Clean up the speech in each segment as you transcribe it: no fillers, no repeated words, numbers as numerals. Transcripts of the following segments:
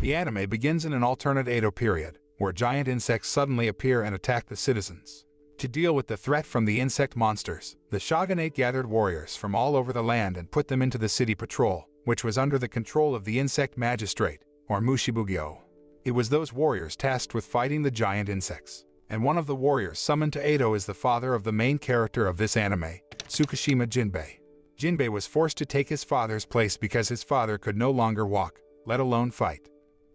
The anime begins in an alternate Edo period, where giant insects suddenly appear and attack the citizens. To deal with the threat from the insect monsters, the shogunate gathered warriors from all over the land and put them into the city patrol, which was under the control of the insect magistrate, or Mushibugyou. It was those warriors tasked with fighting the giant insects, and one of the warriors summoned to Edo is the father of the main character of this anime, Tsukishima Jinbei. Jinbei was forced to take his father's place because his father could no longer walk, let alone fight.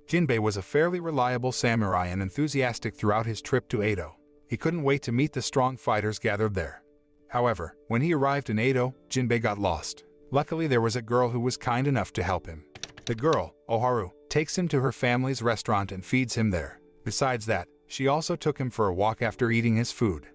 Jinbei was a fairly reliable samurai and enthusiastic throughout his trip to Edo. He couldn't wait to meet the strong fighters gathered there. However, when he arrived in Edo, Jinbei got lost. Luckily, there was a girl who was kind enough to help him. The girl, Oharu, takes him to her family's restaurant and feeds him there. Besides that, she also took him for a walk after eating his food.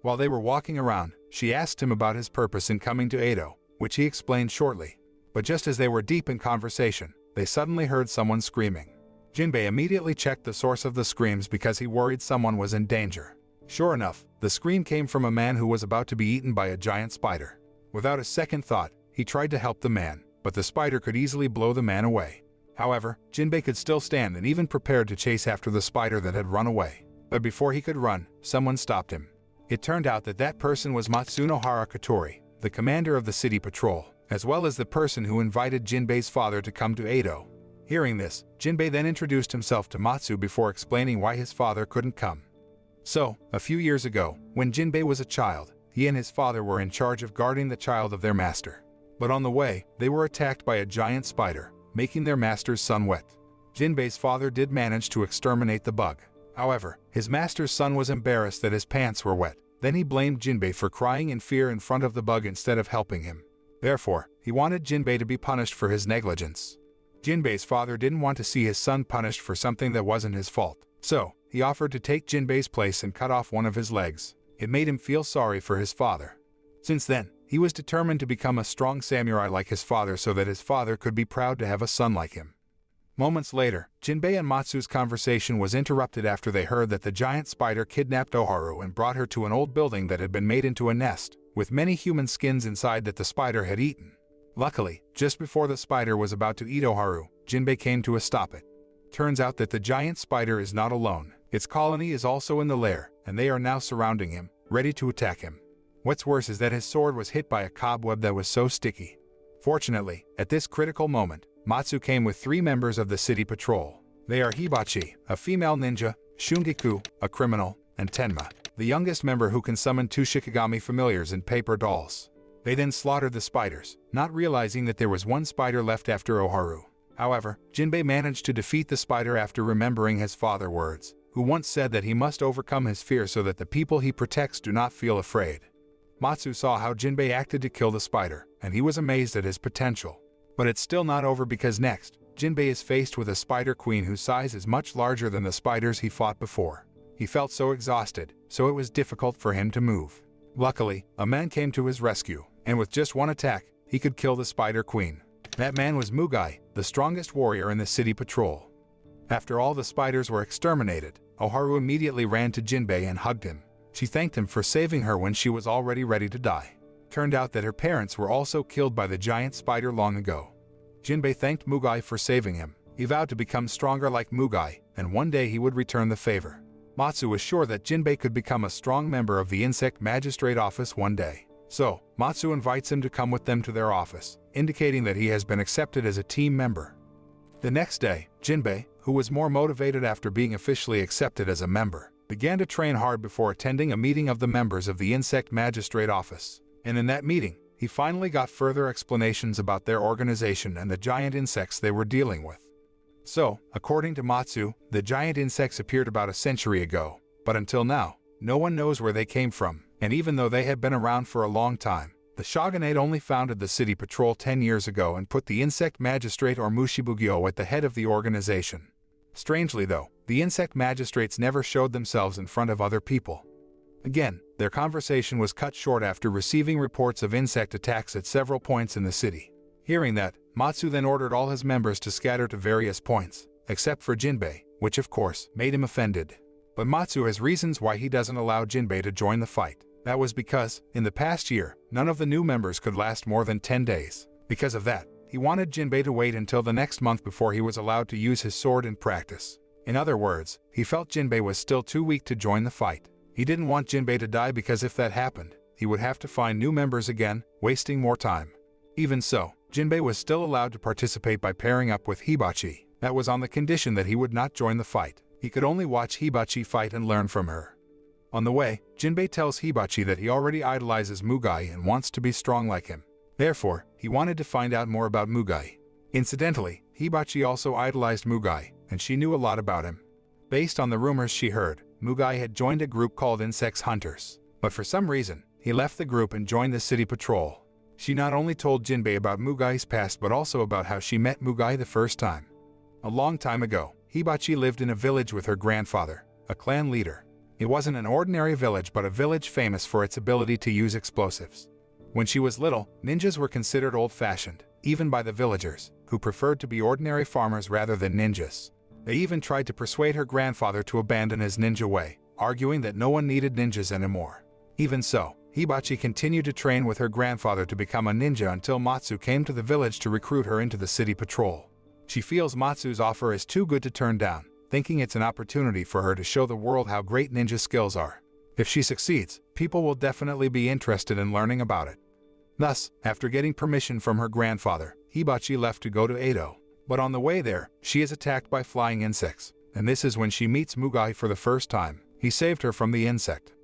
While they were walking around, she asked him about his purpose in coming to Edo, which he explained shortly. But just as they were deep in conversation, they suddenly heard someone screaming. Jinbei immediately checked the source of the screams because he worried someone was in danger. Sure enough, the scream came from a man who was about to be eaten by a giant spider. Without a second thought, he tried to help the man, but the spider could easily blow the man away. However, Jinbei could still stand and even prepared to chase after the spider that had run away. But before he could run, someone stopped him. It turned out that that person was Matsunohara Katori, the commander of the city patrol, as well as the person who invited Jinbei's father to come to Edo. Hearing this, Jinbei then introduced himself to Matsu before explaining why his father couldn't come. So, a few years ago, when Jinbei was a child, he and his father were in charge of guarding the child of their master. But on the way, they were attacked by a giant spider, making their master's son wet. Jinbei's father did manage to exterminate the bug. However, his master's son was embarrassed that his pants were wet. Then he blamed Jinbei for crying in fear in front of the bug instead of helping him. Therefore, he wanted Jinbei to be punished for his negligence. Jinbei's father didn't want to see his son punished for something that wasn't his fault, so he offered to take Jinbei's place and cut off one of his legs. It made him feel sorry for his father. Since then, he was determined to become a strong samurai like his father so that his father could be proud to have a son like him. Moments later, Jinbei and Matsu's conversation was interrupted after they heard that the giant spider kidnapped Oharu and brought her to an old building that had been made into a nest, with many human skins inside that the spider had eaten. Luckily, just before the spider was about to eat Oharu, Jinbei came to stop it. Turns out that the giant spider is not alone. Its colony is also in the lair, and they are now surrounding him, ready to attack him. What's worse is that his sword was hit by a cobweb that was so sticky. Fortunately, at this critical moment, Matsu came with 3 members of the city patrol. They are Hibachi, a female ninja, Shungiku, a criminal, and Tenma, the youngest member who can summon 2 Shikigami familiars and paper dolls. They then slaughtered the spiders, not realizing that there was one spider left after Oharu. However, Jinbei managed to defeat the spider after remembering his father's words, who once said that he must overcome his fear so that the people he protects do not feel afraid. Matsu saw how Jinbei acted to kill the spider, and he was amazed at his potential. But it's still not over because next, Jinbei is faced with a spider queen whose size is much larger than the spiders he fought before. He felt so exhausted, so it was difficult for him to move. Luckily, a man came to his rescue, and with just one attack, he could kill the spider queen. That man was Mugai, the strongest warrior in the city patrol. After all the spiders were exterminated, Oharu immediately ran to Jinbei and hugged him. She thanked him for saving her when she was already ready to die. Turned out that her parents were also killed by the giant spider long ago. Jinbei thanked Mugai for saving him. He vowed to become stronger like Mugai, and one day he would return the favor. Matsu was sure that Jinbei could become a strong member of the insect magistrate office one day. So, Matsu invites him to come with them to their office, indicating that he has been accepted as a team member. The next day, Jinbei, who was more motivated after being officially accepted as a member, began to train hard before attending a meeting of the members of the insect magistrate office. And in that meeting, he finally got further explanations about their organization and the giant insects they were dealing with. So, according to Matsu, the giant insects appeared about a century ago, but until now, no one knows where they came from. And even though they had been around for a long time, the shogunate only founded the city patrol 10 years ago and put the insect magistrate or Mushibugyou at the head of the organization. Strangely though, the insect magistrates never showed themselves in front of other people. Again, their conversation was cut short after receiving reports of insect attacks at several points in the city. Hearing that, Matsu then ordered all his members to scatter to various points, except for Jinbei, which of course made him offended. But Matsu has reasons why he doesn't allow Jinbei to join the fight. That was because, in the past year, none of the new members could last more than 10 days. Because of that, He wanted Jinbei to wait until the next month before he was allowed to use his sword in practice. In other words, he felt Jinbei was still too weak to join the fight. He didn't want Jinbei to die because if that happened, he would have to find new members again, wasting more time. Even so, Jinbei was still allowed to participate by pairing up with Hibachi. That was on the condition that he would not join the fight. He could only watch Hibachi fight and learn from her. On the way, Jinbei tells Hibachi that he already idolizes Mugai and wants to be strong like him. Therefore, he wanted to find out more about Mugai. Incidentally, Hibachi also idolized Mugai, and she knew a lot about him. Based on the rumors she heard, Mugai had joined a group called Insects Hunters. But for some reason, he left the group and joined the city patrol. She not only told Jinbei about Mugai's past but also about how she met Mugai the first time. A long time ago, Hibachi lived in a village with her grandfather, a clan leader. It wasn't an ordinary village but a village famous for its ability to use explosives. When she was little, ninjas were considered old-fashioned, even by the villagers, who preferred to be ordinary farmers rather than ninjas. They even tried to persuade her grandfather to abandon his ninja way, arguing that no one needed ninjas anymore. Even so, Hibachi continued to train with her grandfather to become a ninja until Matsu came to the village to recruit her into the city patrol. She feels Matsu's offer is too good to turn down, thinking it's an opportunity for her to show the world how great ninja skills are. If she succeeds, people will definitely be interested in learning about it. Thus, after getting permission from her grandfather, Hibachi left to go to Edo. But on the way there, she is attacked by flying insects, and this is when she meets Mugai for the first time. He saved her from the insect.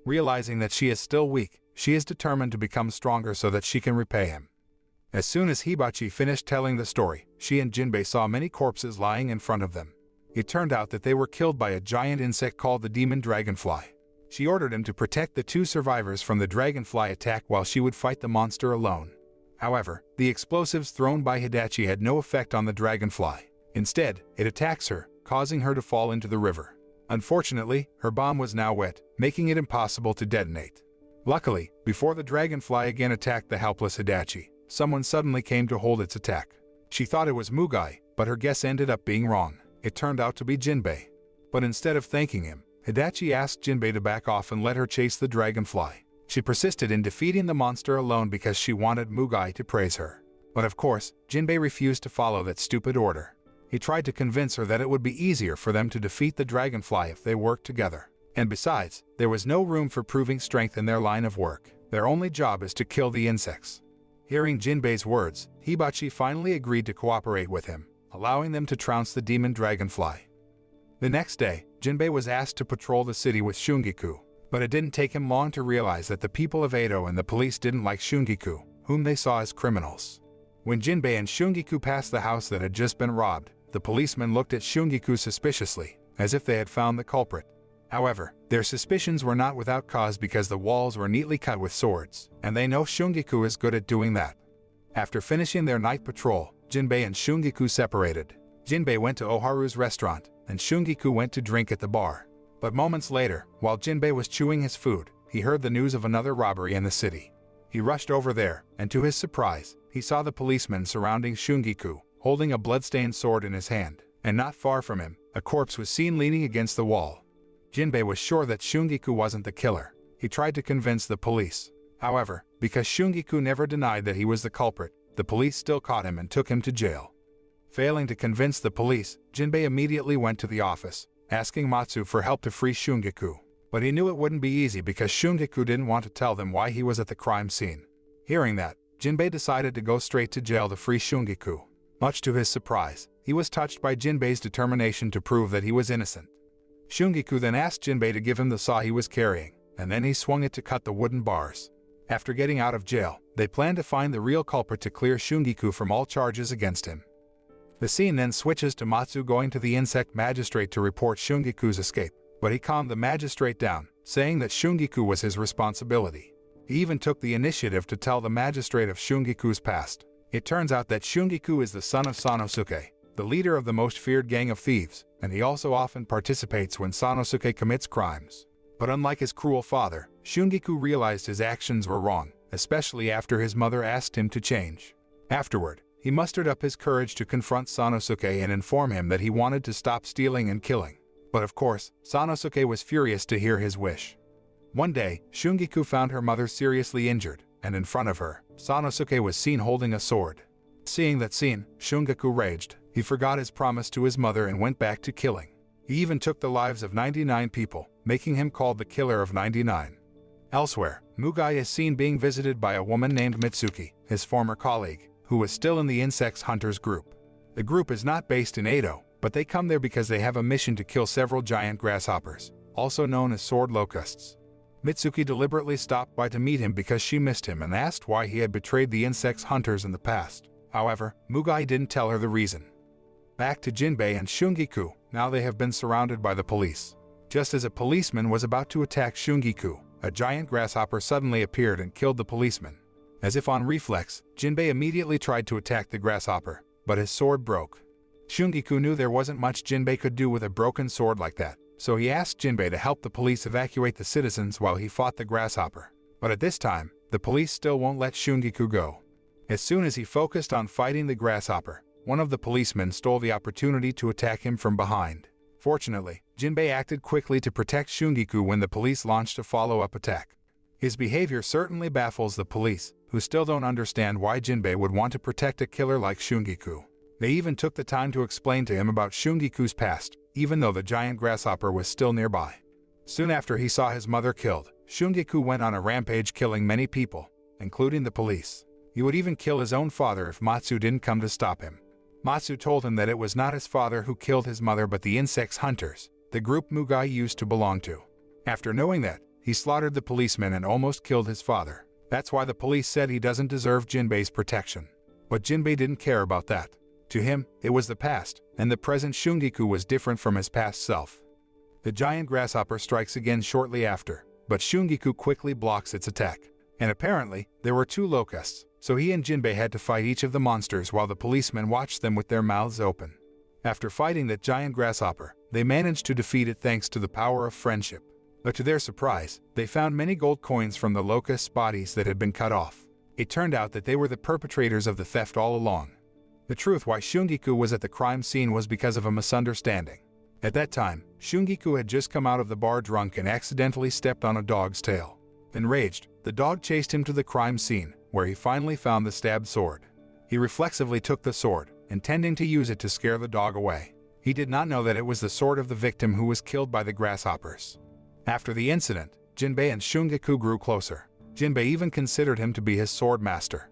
Realizing that she is still weak, she is determined to become stronger so that she can repay him. As soon as Hibachi finished telling the story, she and Jinbei saw many corpses lying in front of them. It turned out that they were killed by a giant insect called the demon dragonfly. She ordered him to protect the two survivors from the dragonfly attack while she would fight the monster alone. However, the explosives thrown by Hibachi had no effect on the dragonfly. Instead, it attacks her, causing her to fall into the river. Unfortunately, her bomb was now wet, making it impossible to detonate. Luckily, before the dragonfly again attacked the helpless Hibachi, someone suddenly came to hold its attack. She thought it was Mugai, but her guess ended up being wrong. It turned out to be Jinbei. But instead of thanking him, Hibachi asked Jinbei to back off and let her chase the dragonfly. She persisted in defeating the monster alone because she wanted Mugai to praise her. But of course, Jinbei refused to follow that stupid order. He tried to convince her that it would be easier for them to defeat the dragonfly if they worked together. And besides, there was no room for proving strength in their line of work. Their only job is to kill the insects. Hearing Jinbei's words, Hibachi finally agreed to cooperate with him, allowing them to trounce the demon dragonfly. The next day, Jinbei was asked to patrol the city with Shungiku, but it didn't take him long to realize that the people of Edo and the police didn't like Shungiku, whom they saw as criminals. When Jinbei and Shungiku passed the house that had just been robbed, the policemen looked at Shungiku suspiciously, as if they had found the culprit. However, their suspicions were not without cause because the walls were neatly cut with swords, and they know Shungiku is good at doing that. After finishing their night patrol, Jinbei and Shungiku separated. Jinbei went to Oharu's restaurant, and Shungiku went to drink at the bar. But moments later, while Jinbei was chewing his food, he heard the news of another robbery in the city. He rushed over there, and to his surprise, he saw the policemen surrounding Shungiku, holding a bloodstained sword in his hand, and not far from him, a corpse was seen leaning against the wall. Jinbei was sure that Shungiku wasn't the killer. He tried to convince the police. However, because Shungiku never denied that he was the culprit, the police still caught him and took him to jail. Failing to convince the police, Jinbei immediately went to the office, asking Matsu for help to free Shungiku. But he knew it wouldn't be easy because Shungiku didn't want to tell them why he was at the crime scene. Hearing that, Jinbei decided to go straight to jail to free Shungiku. Much to his surprise, he was touched by Jinbei's determination to prove that he was innocent. Shungiku then asked Jinbei to give him the saw he was carrying, and then he swung it to cut the wooden bars. After getting out of jail, they planned to find the real culprit to clear Shungiku from all charges against him. The scene then switches to Matsu going to the insect magistrate to report Shungiku's escape, but he calmed the magistrate down, saying that Shungiku was his responsibility. He even took the initiative to tell the magistrate of Shungiku's past. It turns out that Shungiku is the son of Sanosuke, the leader of the most feared gang of thieves, and he also often participates when Sanosuke commits crimes. But unlike his cruel father, Shungiku realized his actions were wrong, especially after his mother asked him to change. Afterward, he mustered up his courage to confront Sanosuke and inform him that he wanted to stop stealing and killing. But of course, Sanosuke was furious to hear his wish. One day, Shungiku found her mother seriously injured, and in front of her, Sanosuke was seen holding a sword. Seeing that scene, Shungiku raged. He forgot his promise to his mother and went back to killing. He even took the lives of 99 people, making him called the Killer of 99. Elsewhere, Mugai is seen being visited by a woman named Mitsuki, his former colleague, who was still in the Insects Hunters group. The group is not based in Edo, but they come there because they have a mission to kill several giant grasshoppers, also known as sword locusts. Mitsuki deliberately stopped by to meet him because she missed him and asked why he had betrayed the Insects Hunters in the past. However, Mugai didn't tell her the reason. Back to Jinbei and Shungiku, now they have been surrounded by the police. Just as a policeman was about to attack Shungiku, a giant grasshopper suddenly appeared and killed the policeman. As if on reflex, Jinbei immediately tried to attack the grasshopper, but his sword broke. Shungiku knew there wasn't much Jinbei could do with a broken sword like that, so he asked Jinbei to help the police evacuate the citizens while he fought the grasshopper. But at this time, the police still won't let Shungiku go. As soon as he focused on fighting the grasshopper, one of the policemen stole the opportunity to attack him from behind. Fortunately, Jinbei acted quickly to protect Shungiku when the police launched a follow-up attack. His behavior certainly baffles the police, who still don't understand why Jinbei would want to protect a killer like Shungiku. They even took the time to explain to him about Shungiku's past, even though the giant grasshopper was still nearby. Soon after he saw his mother killed, Shungiku went on a rampage killing many people, including the police. He would even kill his own father if Matsu didn't come to stop him. Matsu told him that it was not his father who killed his mother but the Insects Hunters, the group Mugai used to belong to. After knowing that, he slaughtered the policeman and almost killed his father. That's why the police said he doesn't deserve Jinbei's protection. But Jinbei didn't care about that. To him, it was the past, and the present Shungiku was different from his past self. The giant grasshopper strikes again shortly after, but Shungiku quickly blocks its attack. And apparently, there were two locusts, so he and Jinbei had to fight each of the monsters while the policemen watched them with their mouths open. After fighting that giant grasshopper, they managed to defeat it thanks to the power of friendship. But to their surprise, they found many gold coins from the locusts' bodies that had been cut off. It turned out that they were the perpetrators of the theft all along. The truth why Shungiku was at the crime scene was because of a misunderstanding. At that time, Shungiku had just come out of the bar drunk and accidentally stepped on a dog's tail. Enraged, the dog chased him to the crime scene, where he finally found the stabbed sword. He reflexively took the sword, intending to use it to scare the dog away. He did not know that it was the sword of the victim who was killed by the grasshoppers. After the incident, Jinbei and Shungiku grew closer. Jinbei even considered him to be his sword master.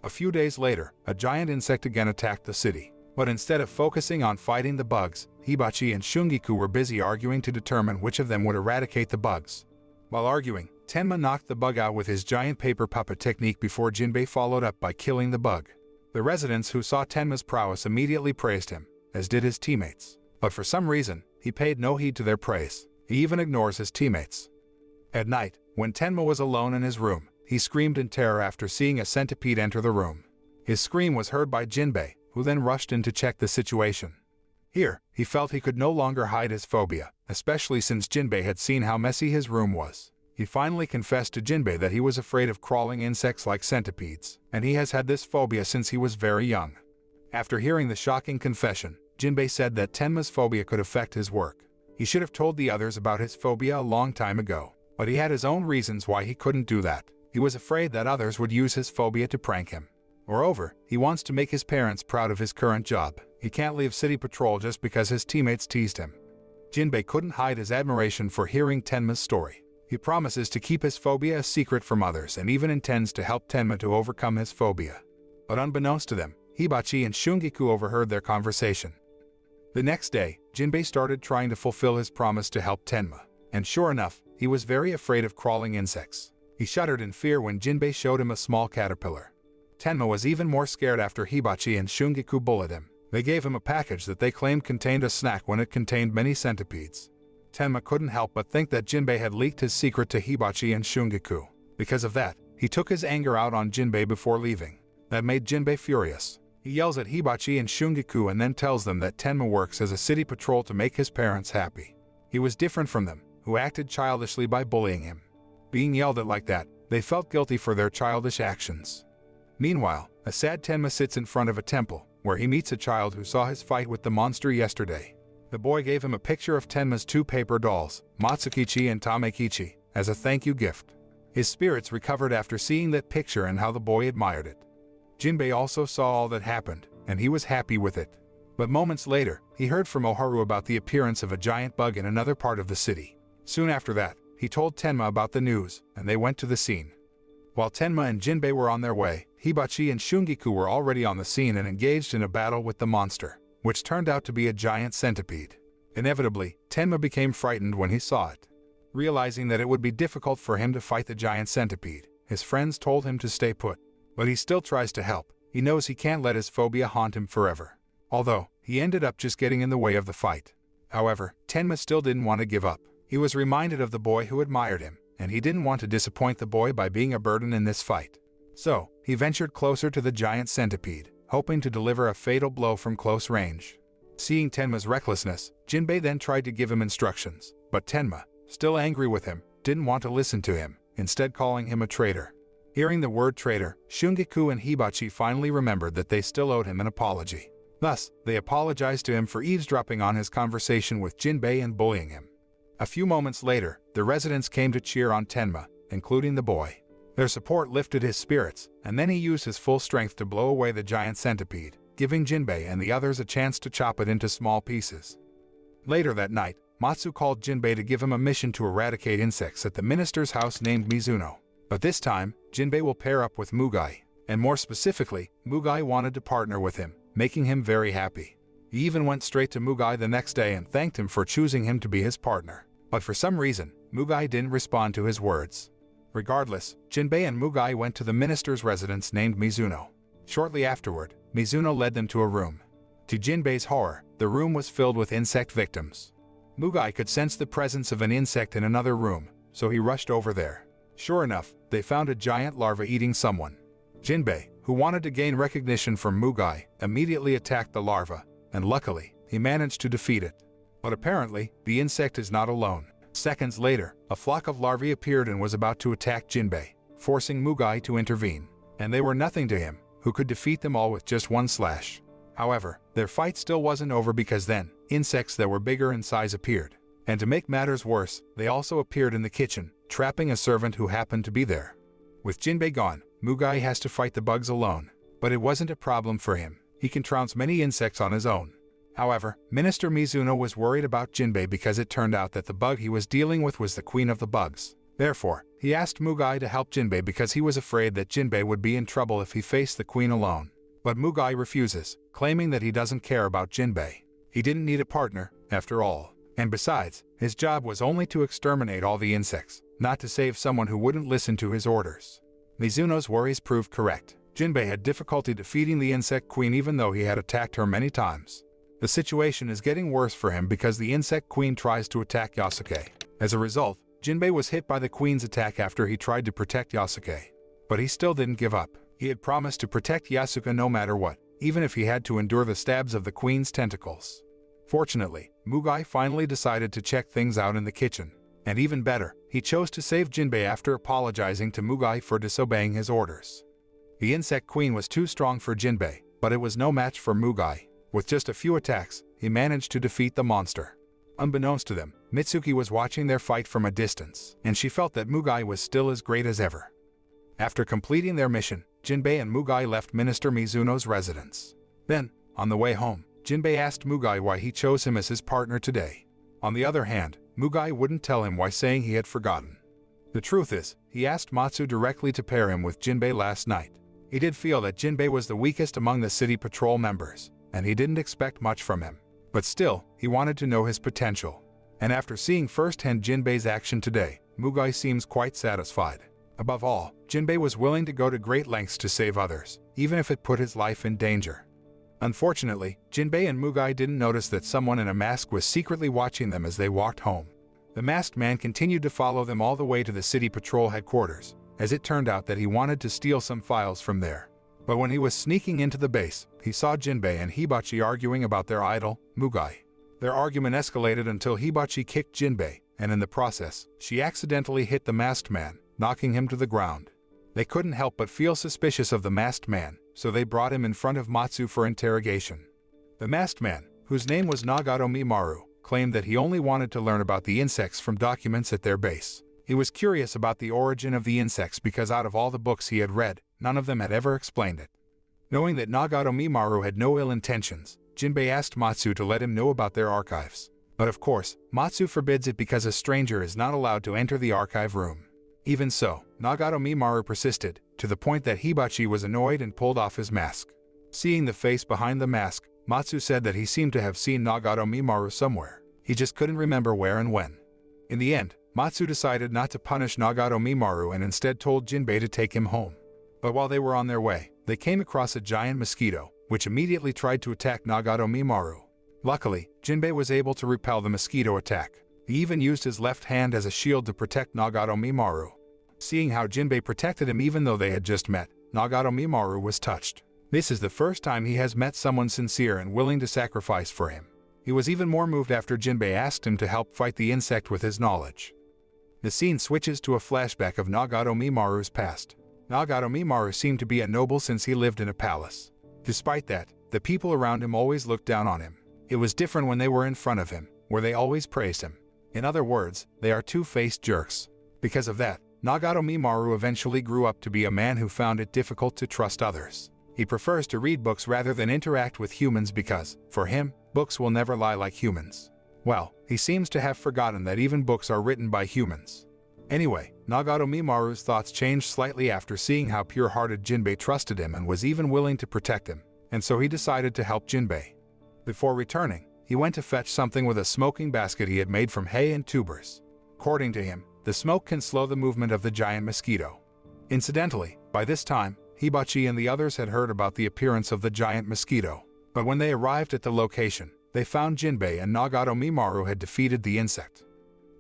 A few days later, a giant insect again attacked the city. But instead of focusing on fighting the bugs, Hibachi and Shungiku were busy arguing to determine which of them would eradicate the bugs. While arguing, Tenma knocked the bug out with his giant paper puppet technique before Jinbei followed up by killing the bug. The residents who saw Tenma's prowess immediately praised him, as did his teammates. But for some reason, he paid no heed to their praise. He even ignores his teammates. At night, when Tenma was alone in his room, he screamed in terror after seeing a centipede enter the room. His scream was heard by Jinbei, who then rushed in to check the situation. Here, he felt he could no longer hide his phobia, especially since Jinbei had seen how messy his room was. He finally confessed to Jinbei that he was afraid of crawling insects like centipedes, and he has had this phobia since he was very young. After hearing the shocking confession, Jinbei said that Tenma's phobia could affect his work. He should have told the others about his phobia a long time ago, but he had his own reasons why he couldn't do that. He was afraid that others would use his phobia to prank him. Moreover, he wants to make his parents proud of his current job. He can't leave city patrol just because his teammates teased him. Jinbei couldn't hide his admiration for hearing Tenma's story. He promises to keep his phobia a secret from others and even intends to help Tenma to overcome his phobia. But unbeknownst to them, Hibachi and Shungiku overheard their conversation. The next day, Jinbei started trying to fulfill his promise to help Tenma. And sure enough, he was very afraid of crawling insects. He shuddered in fear when Jinbei showed him a small caterpillar. Tenma was even more scared after Hibachi and Shungiku bullied him. They gave him a package that they claimed contained a snack when it contained many centipedes. Tenma couldn't help but think that Jinbei had leaked his secret to Hibachi and Shungiku. Because of that, he took his anger out on Jinbei before leaving. That made Jinbei furious. He yells at Hibachi and Shungiku and then tells them that Tenma works as a city patrol to make his parents happy. He was different from them, who acted childishly by bullying him. Being yelled at like that, they felt guilty for their childish actions. Meanwhile, a sad Tenma sits in front of a temple, where he meets a child who saw his fight with the monster yesterday. The boy gave him a picture of Tenma's two paper dolls, Matsukichi and Tamekichi, as a thank you gift. His spirits recovered after seeing that picture and how the boy admired it. Jinbei also saw all that happened, and he was happy with it. But moments later, he heard from Oharu about the appearance of a giant bug in another part of the city. Soon after that, he told Tenma about the news, and they went to the scene. While Tenma and Jinbei were on their way, Hibachi and Shungiku were already on the scene and engaged in a battle with the monster, which turned out to be a giant centipede. Inevitably, Tenma became frightened when he saw it. Realizing that it would be difficult for him to fight the giant centipede, his friends told him to stay put. But he still tries to help. He knows he can't let his phobia haunt him forever. Although, he ended up just getting in the way of the fight. However, Tenma still didn't want to give up. He was reminded of the boy who admired him, and he didn't want to disappoint the boy by being a burden in this fight. So, he ventured closer to the giant centipede, hoping to deliver a fatal blow from close range. Seeing Tenma's recklessness, Jinbei then tried to give him instructions, but Tenma, still angry with him, didn't want to listen to him, instead calling him a traitor. Hearing the word traitor, Shungiku and Hibachi finally remembered that they still owed him an apology. Thus, they apologized to him for eavesdropping on his conversation with Jinbei and bullying him. A few moments later, the residents came to cheer on Tenma, including the boy. Their support lifted his spirits, and then he used his full strength to blow away the giant centipede, giving Jinbei and the others a chance to chop it into small pieces. Later that night, Matsu called Jinbei to give him a mission to eradicate insects at the minister's house named Mizuno. But this time, Jinbei will pair up with Mugai, and more specifically, Mugai wanted to partner with him, making him very happy. He even went straight to Mugai the next day and thanked him for choosing him to be his partner. But for some reason, Mugai didn't respond to his words. Regardless, Jinbei and Mugai went to the minister's residence named Mizuno. Shortly afterward, Mizuno led them to a room. To Jinbei's horror, the room was filled with insect victims. Mugai could sense the presence of an insect in another room, so he rushed over there. Sure enough, they found a giant larva eating someone. Jinbei, who wanted to gain recognition from Mugai, immediately attacked the larva, and luckily, he managed to defeat it. But apparently, the insect is not alone. Seconds later, a flock of larvae appeared and was about to attack Jinbei, forcing Mugai to intervene. And they were nothing to him, who could defeat them all with just one slash. However, their fight still wasn't over because then, insects that were bigger in size appeared. And to make matters worse, they also appeared in the kitchen, trapping a servant who happened to be there. With Jinbei gone, Mugai has to fight the bugs alone. But it wasn't a problem for him. He can trounce many insects on his own. However, Minister Mizuno was worried about Jinbei because it turned out that the bug he was dealing with was the queen of the bugs. Therefore, he asked Mugai to help Jinbei because he was afraid that Jinbei would be in trouble if he faced the queen alone. But Mugai refuses, claiming that he doesn't care about Jinbei. He didn't need a partner, after all. And besides, his job was only to exterminate all the insects, not to save someone who wouldn't listen to his orders. Mizuno's worries proved correct. Jinbei had difficulty defeating the insect queen even though he had attacked her many times. The situation is getting worse for him because the insect queen tries to attack Yasuke. As a result, Jinbei was hit by the queen's attack after he tried to protect Yasuke. But he still didn't give up. He had promised to protect Yasuke no matter what, even if he had to endure the stabs of the queen's tentacles. Fortunately, Mugai finally decided to check things out in the kitchen. And even better, he chose to save Jinbei after apologizing to Mugai for disobeying his orders. The insect queen was too strong for Jinbei, but it was no match for Mugai. With just a few attacks, he managed to defeat the monster. Unbeknownst to them, Mitsuki was watching their fight from a distance, and she felt that Mugai was still as great as ever. After completing their mission, Jinbei and Mugai left Minister Mizuno's residence. Then, on the way home, Jinbei asked Mugai why he chose him as his partner today. On the other hand, Mugai wouldn't tell him why, saying he had forgotten. The truth is, he asked Matsu directly to pair him with Jinbei last night. He did feel that Jinbei was the weakest among the city patrol members, and he didn't expect much from him. But still, he wanted to know his potential. And after seeing firsthand Jinbei's action today, Mugai seems quite satisfied. Above all, Jinbei was willing to go to great lengths to save others, even if it put his life in danger. Unfortunately, Jinbei and Mugai didn't notice that someone in a mask was secretly watching them as they walked home. The masked man continued to follow them all the way to the city patrol headquarters, as it turned out that he wanted to steal some files from there. But when he was sneaking into the base, he saw Jinbei and Hibachi arguing about their idol, Mugai. Their argument escalated until Hibachi kicked Jinbei, and in the process, she accidentally hit the masked man, knocking him to the ground. They couldn't help but feel suspicious of the masked man, so they brought him in front of Matsu for interrogation. The masked man, whose name was Nagato Mimaru, claimed that he only wanted to learn about the insects from documents at their base. He was curious about the origin of the insects because out of all the books he had read, none of them had ever explained it. Knowing that Nagato Mimaru had no ill intentions, Jinbei asked Matsu to let him know about their archives. But of course, Matsu forbids it because a stranger is not allowed to enter the archive room. Even so, Nagato Mimaru persisted, to the point that Hibachi was annoyed and pulled off his mask. Seeing the face behind the mask, Matsu said that he seemed to have seen Nagato Mimaru somewhere. He just couldn't remember where and when. In the end, Matsu decided not to punish Nagato Mimaru and instead told Jinbei to take him home. But while they were on their way, they came across a giant mosquito, which immediately tried to attack Nagato Mimaru. Luckily, Jinbei was able to repel the mosquito attack. He even used his left hand as a shield to protect Nagato Mimaru. Seeing how Jinbei protected him even though they had just met, Nagato Mimaru was touched. This is the first time he has met someone sincere and willing to sacrifice for him. He was even more moved after Jinbei asked him to help fight the insect with his knowledge. The scene switches to a flashback of Nagato Mimaru's past. Nagato Mimaru seemed to be a noble since he lived in a palace. Despite that, the people around him always looked down on him. It was different when they were in front of him, where they always praised him. In other words, they are two-faced jerks. Because of that, Nagato Mimaru eventually grew up to be a man who found it difficult to trust others. He prefers to read books rather than interact with humans because, for him, books will never lie like humans. Well, he seems to have forgotten that even books are written by humans. Anyway, Nagato Mimaru's thoughts changed slightly after seeing how pure-hearted Jinbei trusted him and was even willing to protect him, and so he decided to help Jinbei. Before returning, he went to fetch something with a smoking basket he had made from hay and tubers. According to him, the smoke can slow the movement of the giant mosquito. Incidentally, by this time, Hibachi and the others had heard about the appearance of the giant mosquito. But when they arrived at the location, they found Jinbei and Nagato Mimaru had defeated the insect.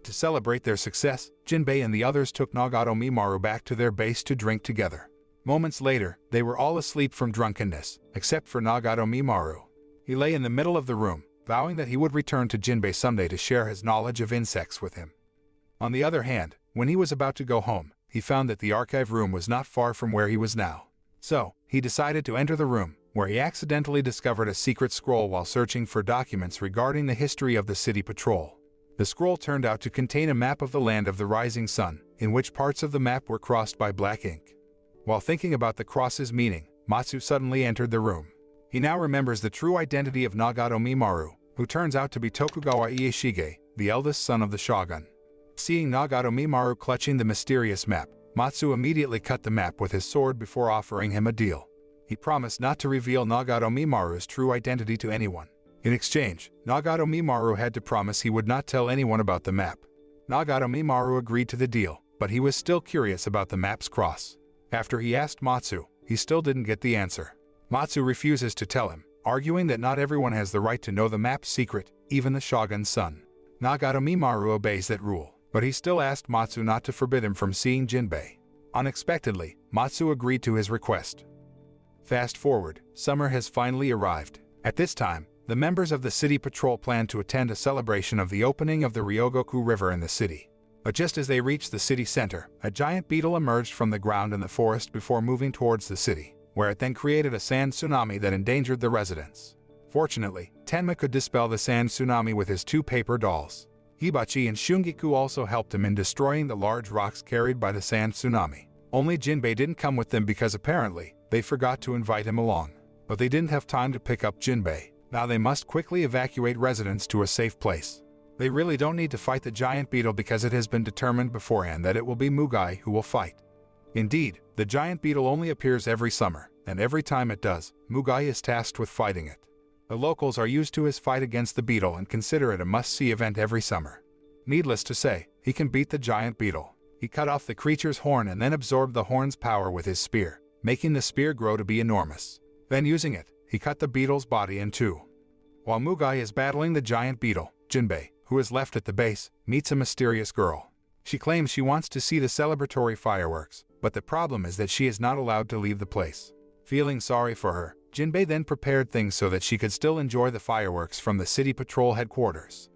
To celebrate their success, Jinbei and the others took Nagato Mimaru back to their base to drink together. Moments later, they were all asleep from drunkenness, except for Nagato Mimaru. He lay in the middle of the room, vowing that he would return to Jinbei someday to share his knowledge of insects with him. On the other hand, when he was about to go home, he found that the archive room was not far from where he was now. So, he decided to enter the room, where he accidentally discovered a secret scroll while searching for documents regarding the history of the city patrol. The scroll turned out to contain a map of the land of the rising sun, in which parts of the map were crossed by black ink. While thinking about the cross's meaning, Matsu suddenly entered the room. He now remembers the true identity of Nagato Mimaru, who turns out to be Tokugawa Ieyasu, the eldest son of the shogun. Seeing Nagato Mimaru clutching the mysterious map, Matsu immediately cut the map with his sword before offering him a deal. He promised not to reveal Nagato Mimaru's true identity to anyone. In exchange, Nagato Mimaru had to promise he would not tell anyone about the map. Nagato Mimaru agreed to the deal, but he was still curious about the map's cross. After he asked Matsu, he still didn't get the answer. Matsu refuses to tell him, arguing that not everyone has the right to know the map's secret, even the shogun's son. Nagato Mimaru obeys that rule, but he still asked Matsu not to forbid him from seeing Jinbei. Unexpectedly, Matsu agreed to his request. Fast forward, summer has finally arrived. At this time, the members of the city patrol plan to attend a celebration of the opening of the Ryogoku River in the city. But just as they reached the city center, a giant beetle emerged from the ground in the forest before moving towards the city, where it then created a sand tsunami that endangered the residents. Fortunately, Tenma could dispel the sand tsunami with his two paper dolls. Hibachi and Shungiku also helped him in destroying the large rocks carried by the sand tsunami. Only Jinbei didn't come with them because apparently, they forgot to invite him along. But they didn't have time to pick up Jinbei. Now they must quickly evacuate residents to a safe place. They really don't need to fight the giant beetle because it has been determined beforehand that it will be Mugai who will fight. Indeed, the giant beetle only appears every summer, and every time it does, Mugai is tasked with fighting it. The locals are used to his fight against the beetle and consider it a must-see event every summer. Needless to say, he can beat the giant beetle. He cut off the creature's horn and then absorbed the horn's power with his spear, making the spear grow to be enormous. Then using it, he cut the beetle's body in two. While Mugai is battling the giant beetle, Jinbei, who is left at the base, meets a mysterious girl. She claims she wants to see the celebratory fireworks, but the problem is that she is not allowed to leave the place. Feeling sorry for her, Jinbei then prepared things so that she could still enjoy the fireworks from the city patrol headquarters.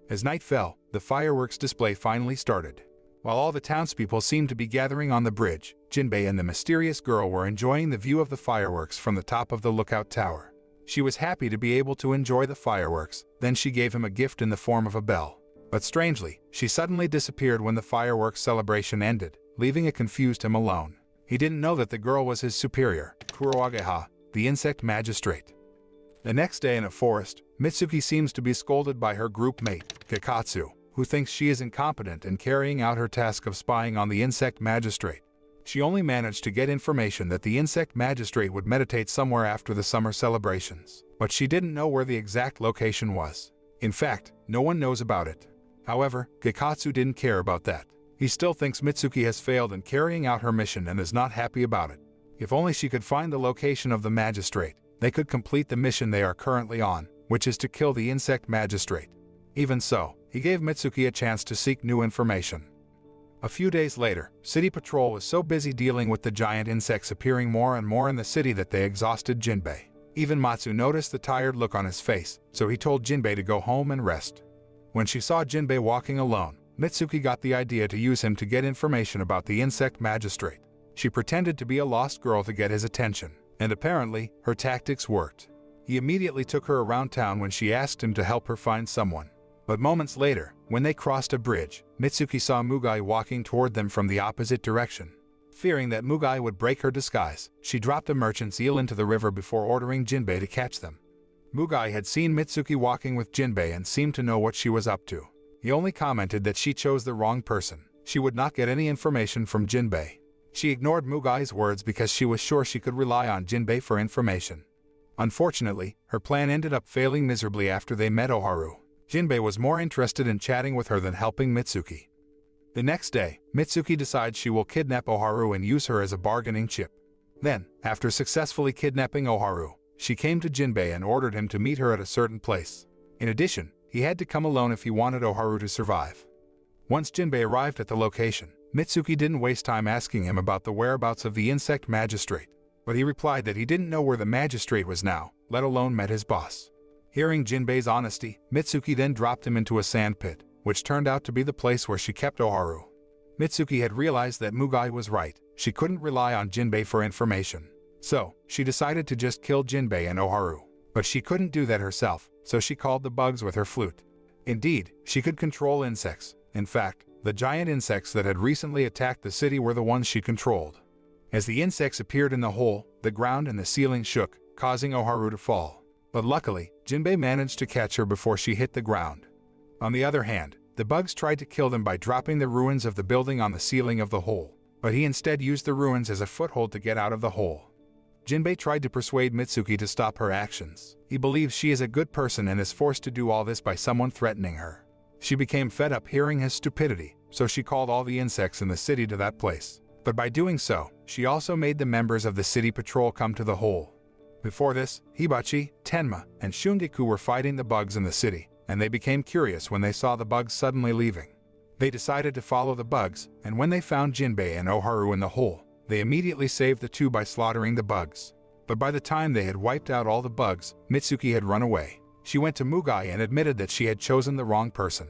As night fell, the fireworks display finally started. While all the townspeople seemed to be gathering on the bridge, Jinbei and the mysterious girl were enjoying the view of the fireworks from the top of the lookout tower. She was happy to be able to enjoy the fireworks, then she gave him a gift in the form of a bell. But strangely, she suddenly disappeared when the fireworks celebration ended, leaving a confused him alone. He didn't know that the girl was his superior, Kuroageha, the insect magistrate. The next day in a forest, Mitsuki seems to be scolded by her group mate, Kakatsu, who thinks she is incompetent in carrying out her task of spying on the insect magistrate. She only managed to get information that the insect magistrate would meditate somewhere after the summer celebrations, but she didn't know where the exact location was. In fact, no one knows about it. However, Kakatsu didn't care about that. He still thinks Mitsuki has failed in carrying out her mission and is not happy about it. If only she could find the location of the magistrate, they could complete the mission they are currently on, which is to kill the insect magistrate. Even so, he gave Mitsuki a chance to seek new information. A few days later, City Patrol was so busy dealing with the giant insects appearing more and more in the city that they exhausted Jinbei. Even Matsu noticed the tired look on his face, so he told Jinbei to go home and rest. When she saw Jinbei walking alone, Mitsuki got the idea to use him to get information about the insect magistrate. She pretended to be a lost girl to get his attention, and apparently, her tactics worked. He immediately took her around town when she asked him to help her find someone. But moments later, when they crossed a bridge, Mitsuki saw Mugai walking toward them from the opposite direction. Fearing that Mugai would break her disguise, she dropped the merchant's eel into the river before ordering Jinbei to catch them. Mugai had seen Mitsuki walking with Jinbei and seemed to know what she was up to. He only commented that she chose the wrong person. She would not get any information from Jinbei. She ignored Mugai's words because she was sure she could rely on Jinbei for information. Unfortunately, her plan ended up failing miserably after they met Oharu. Jinbei was more interested in chatting with her than helping Mitsuki. The next day, Mitsuki decides she will kidnap Oharu and use her as a bargaining chip. Then, after successfully kidnapping Oharu, she came to Jinbei and ordered him to meet her at a certain place. In addition, he had to come alone if he wanted Oharu to survive. Once Jinbei arrived at the location, Mitsuki didn't waste time asking him about the whereabouts of the insect magistrate, but he replied that he didn't know where the magistrate was now, let alone met his boss. Hearing Jinbei's honesty, Mitsuki then dropped him into a sand pit, which turned out to be the place where she kept Oharu. Mitsuki had realized that Mugai was right. She couldn't rely on Jinbei for information. So, she decided to just kill Jinbei and Oharu. But she couldn't do that herself, so she called the bugs with her flute. Indeed, she could control insects. In fact, the giant insects that had recently attacked the city were the ones she controlled. As the insects appeared in the hole, the ground and the ceiling shook, causing Oharu to fall. But luckily, Jinbei managed to catch her before she hit the ground. On the other hand, the bugs tried to kill them by dropping the ruins of the building on the ceiling of the hole, but he instead used the ruins as a foothold to get out of the hole. Jinbei tried to persuade Mitsuki to stop her actions. He believes she is a good person and is forced to do all this by someone threatening her. She became fed up hearing his stupidity, so she called all the insects in the city to that place. But by doing so, she also made the members of the city patrol come to the hole. Before this, Hibachi, Tenma, and Shungiku were fighting the bugs in the city, and they became curious when they saw the bugs suddenly leaving. They decided to follow the bugs, and when they found Jinbei and Oharu in the hole, they immediately saved the two by slaughtering the bugs. But by the time they had wiped out all the bugs, Mitsuki had run away. She went to Mugai and admitted that she had chosen the wrong person.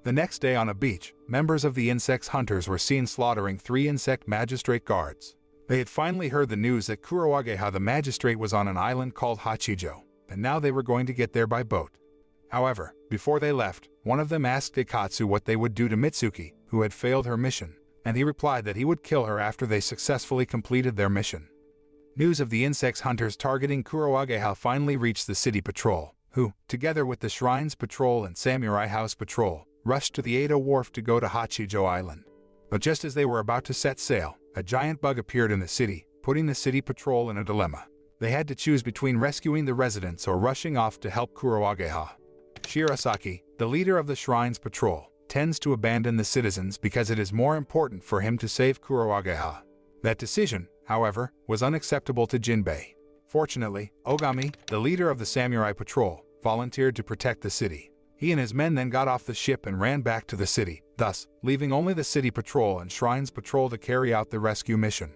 The next day on a beach, members of the insects hunters were seen slaughtering 3 insect magistrate guards. They had finally heard the news that Kurowageha the magistrate was on an island called Hachijo, and now they were going to get there by boat. However, before they left, one of them asked Ikatsu what they would do to Mitsuki, who had failed her mission, and he replied that he would kill her after they successfully completed their mission. News of the insects hunters targeting Kurowageha finally reached the city patrol, who, together with the Shrines Patrol and Samurai House Patrol, rushed to the Edo Wharf to go to Hachijo Island. But just as they were about to set sail, a giant bug appeared in the city, putting the city patrol in a dilemma. They had to choose between rescuing the residents or rushing off to help Kurowageha. Shirasaki, the leader of the Shrines Patrol, tends to abandon the citizens because it is more important for him to save Kurowageha. That decision, however, was unacceptable to Jinbei. Fortunately, Ogami, the leader of the Samurai Patrol, volunteered to protect the city. He and his men then got off the ship and ran back to the city, thus leaving only the city patrol and Shrines Patrol to carry out the rescue mission.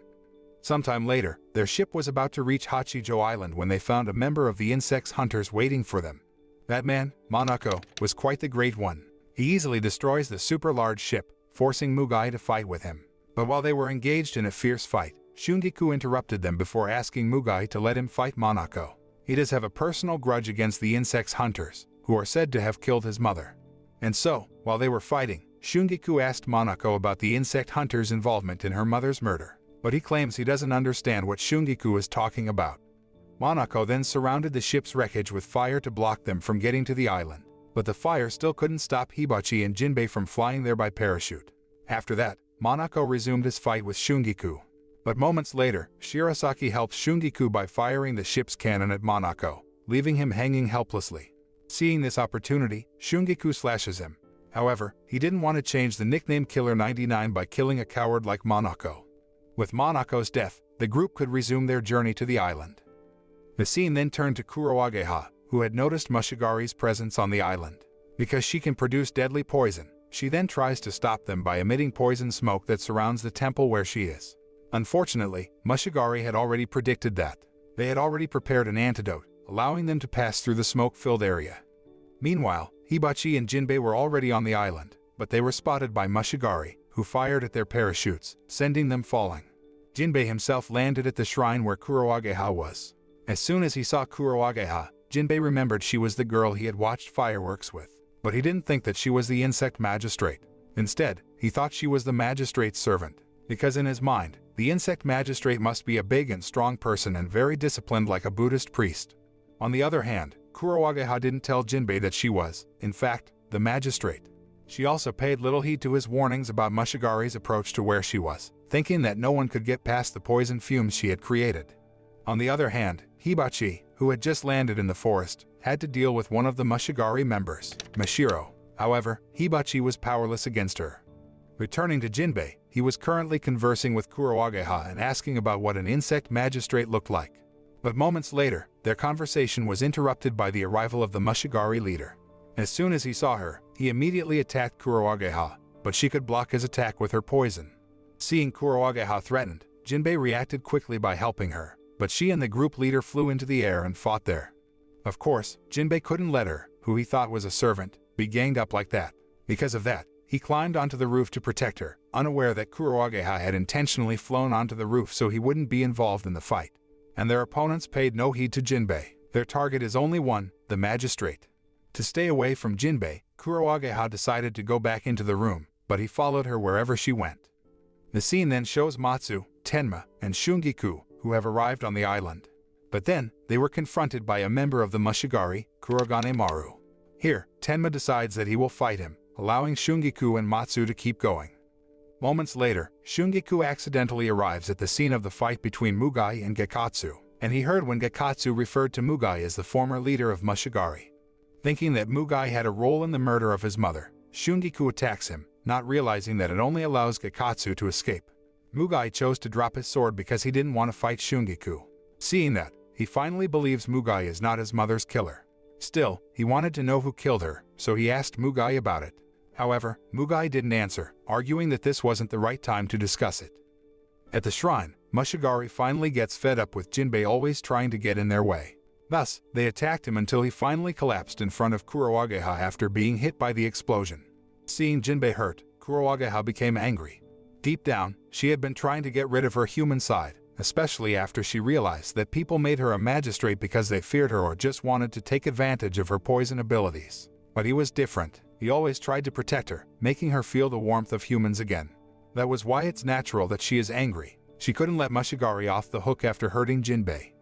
Sometime later, their ship was about to reach Hachijo Island when they found a member of the insects hunters waiting for them. That man, Monako, was quite the great one. He easily destroys the super-large ship, forcing Mugai to fight with him. But while they were engaged in a fierce fight, Shungiku interrupted them before asking Mugai to let him fight Monako. He does have a personal grudge against the insects hunters, who are said to have killed his mother. And so, while they were fighting, Shungiku asked Monako about the insect hunter's involvement in her mother's murder, but he claims he doesn't understand what Shungiku is talking about. Monako then surrounded the ship's wreckage with fire to block them from getting to the island, but the fire still couldn't stop Hibachi and Jinbei from flying there by parachute. After that, Monako resumed his fight with Shungiku. But moments later, Shirasaki helped Shungiku by firing the ship's cannon at Monako, leaving him hanging helplessly. Seeing this opportunity, Shungiku slashes him. However, he didn't want to change the nickname Killer 99 by killing a coward like Monako. With Monako's death, the group could resume their journey to the island. The scene then turned to Kurowageha, who had noticed Mushigari's presence on the island. Because she can produce deadly poison, she then tries to stop them by emitting poison smoke that surrounds the temple where she is. Unfortunately, Mushigari had already predicted that. They had already prepared an antidote, allowing them to pass through the smoke-filled area. Meanwhile, Hibachi and Jinbei were already on the island, but they were spotted by Mushigari, who fired at their parachutes, sending them falling. Jinbei himself landed at the shrine where Kurowageha was. As soon as he saw Kurowageha, Jinbei remembered she was the girl he had watched fireworks with, but he didn't think that she was the insect magistrate. Instead, he thought she was the magistrate's servant, because in his mind, the insect magistrate must be a big and strong person and very disciplined like a Buddhist priest. On the other hand, Kurowageha didn't tell Jinbei that she was, in fact, the magistrate. She also paid little heed to his warnings about Mushigari's approach to where she was, thinking that no one could get past the poison fumes she had created. On the other hand, Hibachi, who had just landed in the forest, had to deal with one of the Mushigari members, Mashiro. However, Hibachi was powerless against her. Returning to Jinbei, he was currently conversing with Kurowageha and asking about what an insect magistrate looked like. But moments later, their conversation was interrupted by the arrival of the Mushigari leader. As soon as he saw her, he immediately attacked Kurowageha, but she could block his attack with her poison. Seeing Kurowageha threatened, Jinbei reacted quickly by helping her, but she and the group leader flew into the air and fought there. Of course, Jinbei couldn't let her, who he thought was a servant, be ganged up like that. Because of that, he climbed onto the roof to protect her, unaware that Kurowageha had intentionally flown onto the roof so he wouldn't be involved in the fight. And their opponents paid no heed to Jinbei. Their target is only one, the magistrate. To stay away from Jinbei, Kurowageha decided to go back into the room, but he followed her wherever she went. The scene then shows Matsu, Tenma, and Shungiku, who have arrived on the island. But then, they were confronted by a member of the Mushigari, Kurogane Maru. Here, Tenma decides that he will fight him, allowing Shungiku and Matsu to keep going. Moments later, Shungiku accidentally arrives at the scene of the fight between Mugai and Gekatsu, and he heard when Gekatsu referred to Mugai as the former leader of Mushigari. Thinking that Mugai had a role in the murder of his mother, Shungiku attacks him, not realizing that it only allows Gekatsu to escape. Mugai chose to drop his sword because he didn't want to fight Shungiku. Seeing that, he finally believes Mugai is not his mother's killer. Still, he wanted to know who killed her, so he asked Mugai about it. However, Mugai didn't answer, arguing that this wasn't the right time to discuss it. At the shrine, Mushigari finally gets fed up with Jinbei always trying to get in their way. Thus, they attacked him until he finally collapsed in front of Kurowageha after being hit by the explosion. Seeing Jinbei hurt, Kurowageha became angry. Deep down, she had been trying to get rid of her human side, especially after she realized that people made her a magistrate because they feared her or just wanted to take advantage of her poison abilities. But he was different. He always tried to protect her, making her feel the warmth of humans again. That was why it's natural that she is angry. She couldn't let Mushigari off the hook after hurting Jinbei.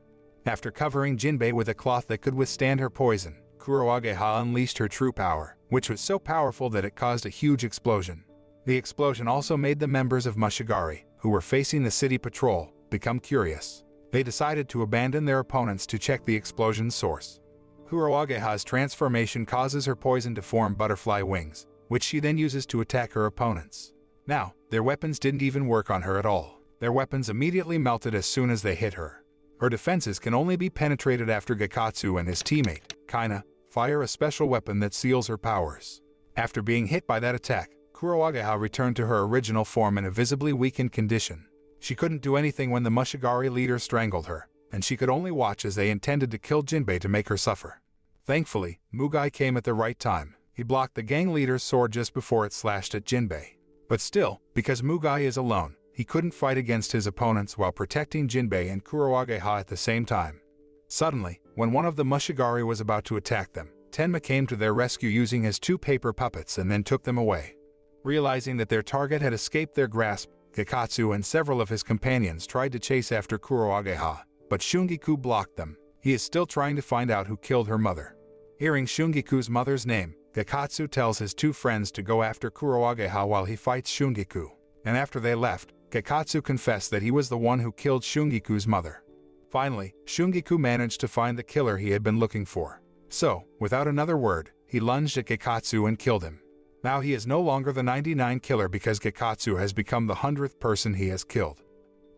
After covering Jinbei with a cloth that could withstand her poison, Kurowageha unleashed her true power, which was so powerful that it caused a huge explosion. The explosion also made the members of Mushigari, who were facing the city patrol, become curious. They decided to abandon their opponents to check the explosion's source. Kurowageha's transformation causes her poison to form butterfly wings, which she then uses to attack her opponents. Now, their weapons didn't even work on her at all. Their weapons immediately melted as soon as they hit her. Her defenses can only be penetrated after Gekatsu and his teammate, Kaina, fire a special weapon that seals her powers. After being hit by that attack, Kurowageha returned to her original form in a visibly weakened condition. She couldn't do anything when the Mushigari leader strangled her, and she could only watch as they intended to kill Jinbei to make her suffer. Thankfully, Mugai came at the right time. He blocked the gang leader's sword just before it slashed at Jinbei. But still, because Mugai is alone, he couldn't fight against his opponents while protecting Jinbei and Kurowageha at the same time. Suddenly, when one of the Mushigari was about to attack them, Tenma came to their rescue using his 2 paper puppets and then took them away. Realizing that their target had escaped their grasp, Gekatsu and several of his companions tried to chase after Kurowageha, but Shungiku blocked them. He is still trying to find out who killed her mother. Hearing Shungiku's mother's name, Gekatsu tells his two friends to go after Kurowageha while he fights Shungiku. And after they left, Gekatsu confessed that he was the one who killed Shungiku's mother. Finally, Shungiku managed to find the killer he had been looking for. So, without another word, he lunged at Gekatsu and killed him. Now he is no longer the 99 killer because Gekatsu has become the 100th person he has killed.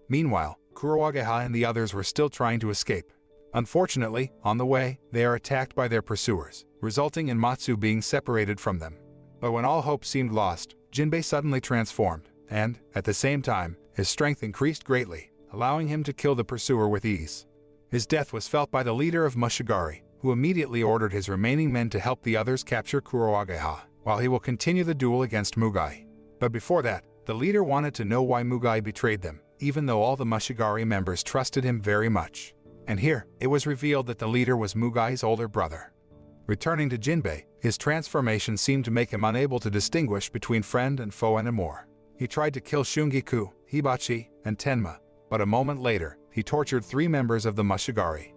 Meanwhile, Kurowageha and the others were still trying to escape. Unfortunately, on the way, they are attacked by their pursuers, resulting in Matsu being separated from them. But when all hope seemed lost, Jinbei suddenly transformed, and, at the same time, his strength increased greatly, allowing him to kill the pursuer with ease. His death was felt by the leader of Mushibugyou, who immediately ordered his remaining men to help the others capture Kurowageha, while he will continue the duel against Mugai. But before that, the leader wanted to know why Mugai betrayed them, even though all the Mushibugyou members trusted him very much. And here, it was revealed that the leader was Mugai's older brother. Returning to Jinbei, his transformation seemed to make him unable to distinguish between friend and foe anymore. He tried to kill Shungiku, Hibachi, and Tenma, but a moment later, he tortured 3 members of the Mushibugyou.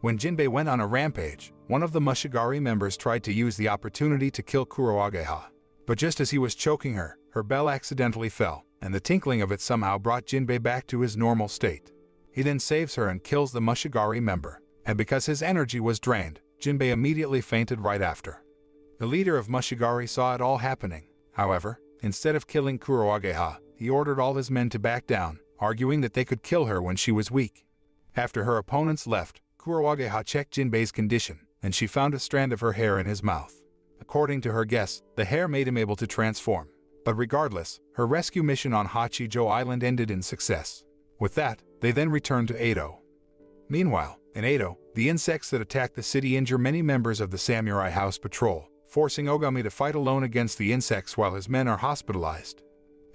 When Jinbei went on a rampage, one of the Mushibugyou members tried to use the opportunity to kill Kurowageha. But just as he was choking her, her bell accidentally fell, and the tinkling of it somehow brought Jinbei back to his normal state. He then saves her and kills the Mushibugyou member, and because his energy was drained, Jinbei immediately fainted right after. The leader of Mushibugyou saw it all happening. However, instead of killing Kurowageha, he ordered all his men to back down, arguing that they could kill her when she was weak. After her opponents left, Kurowageha checked Jinbei's condition, and she found a strand of her hair in his mouth. According to her guess, the hair made him able to transform. But regardless, her rescue mission on Hachijo Island ended in success. With that, they then returned to Edo. Meanwhile, in Edo, the insects that attack the city injure many members of the Samurai House Patrol, forcing Ogami to fight alone against the insects while his men are hospitalized.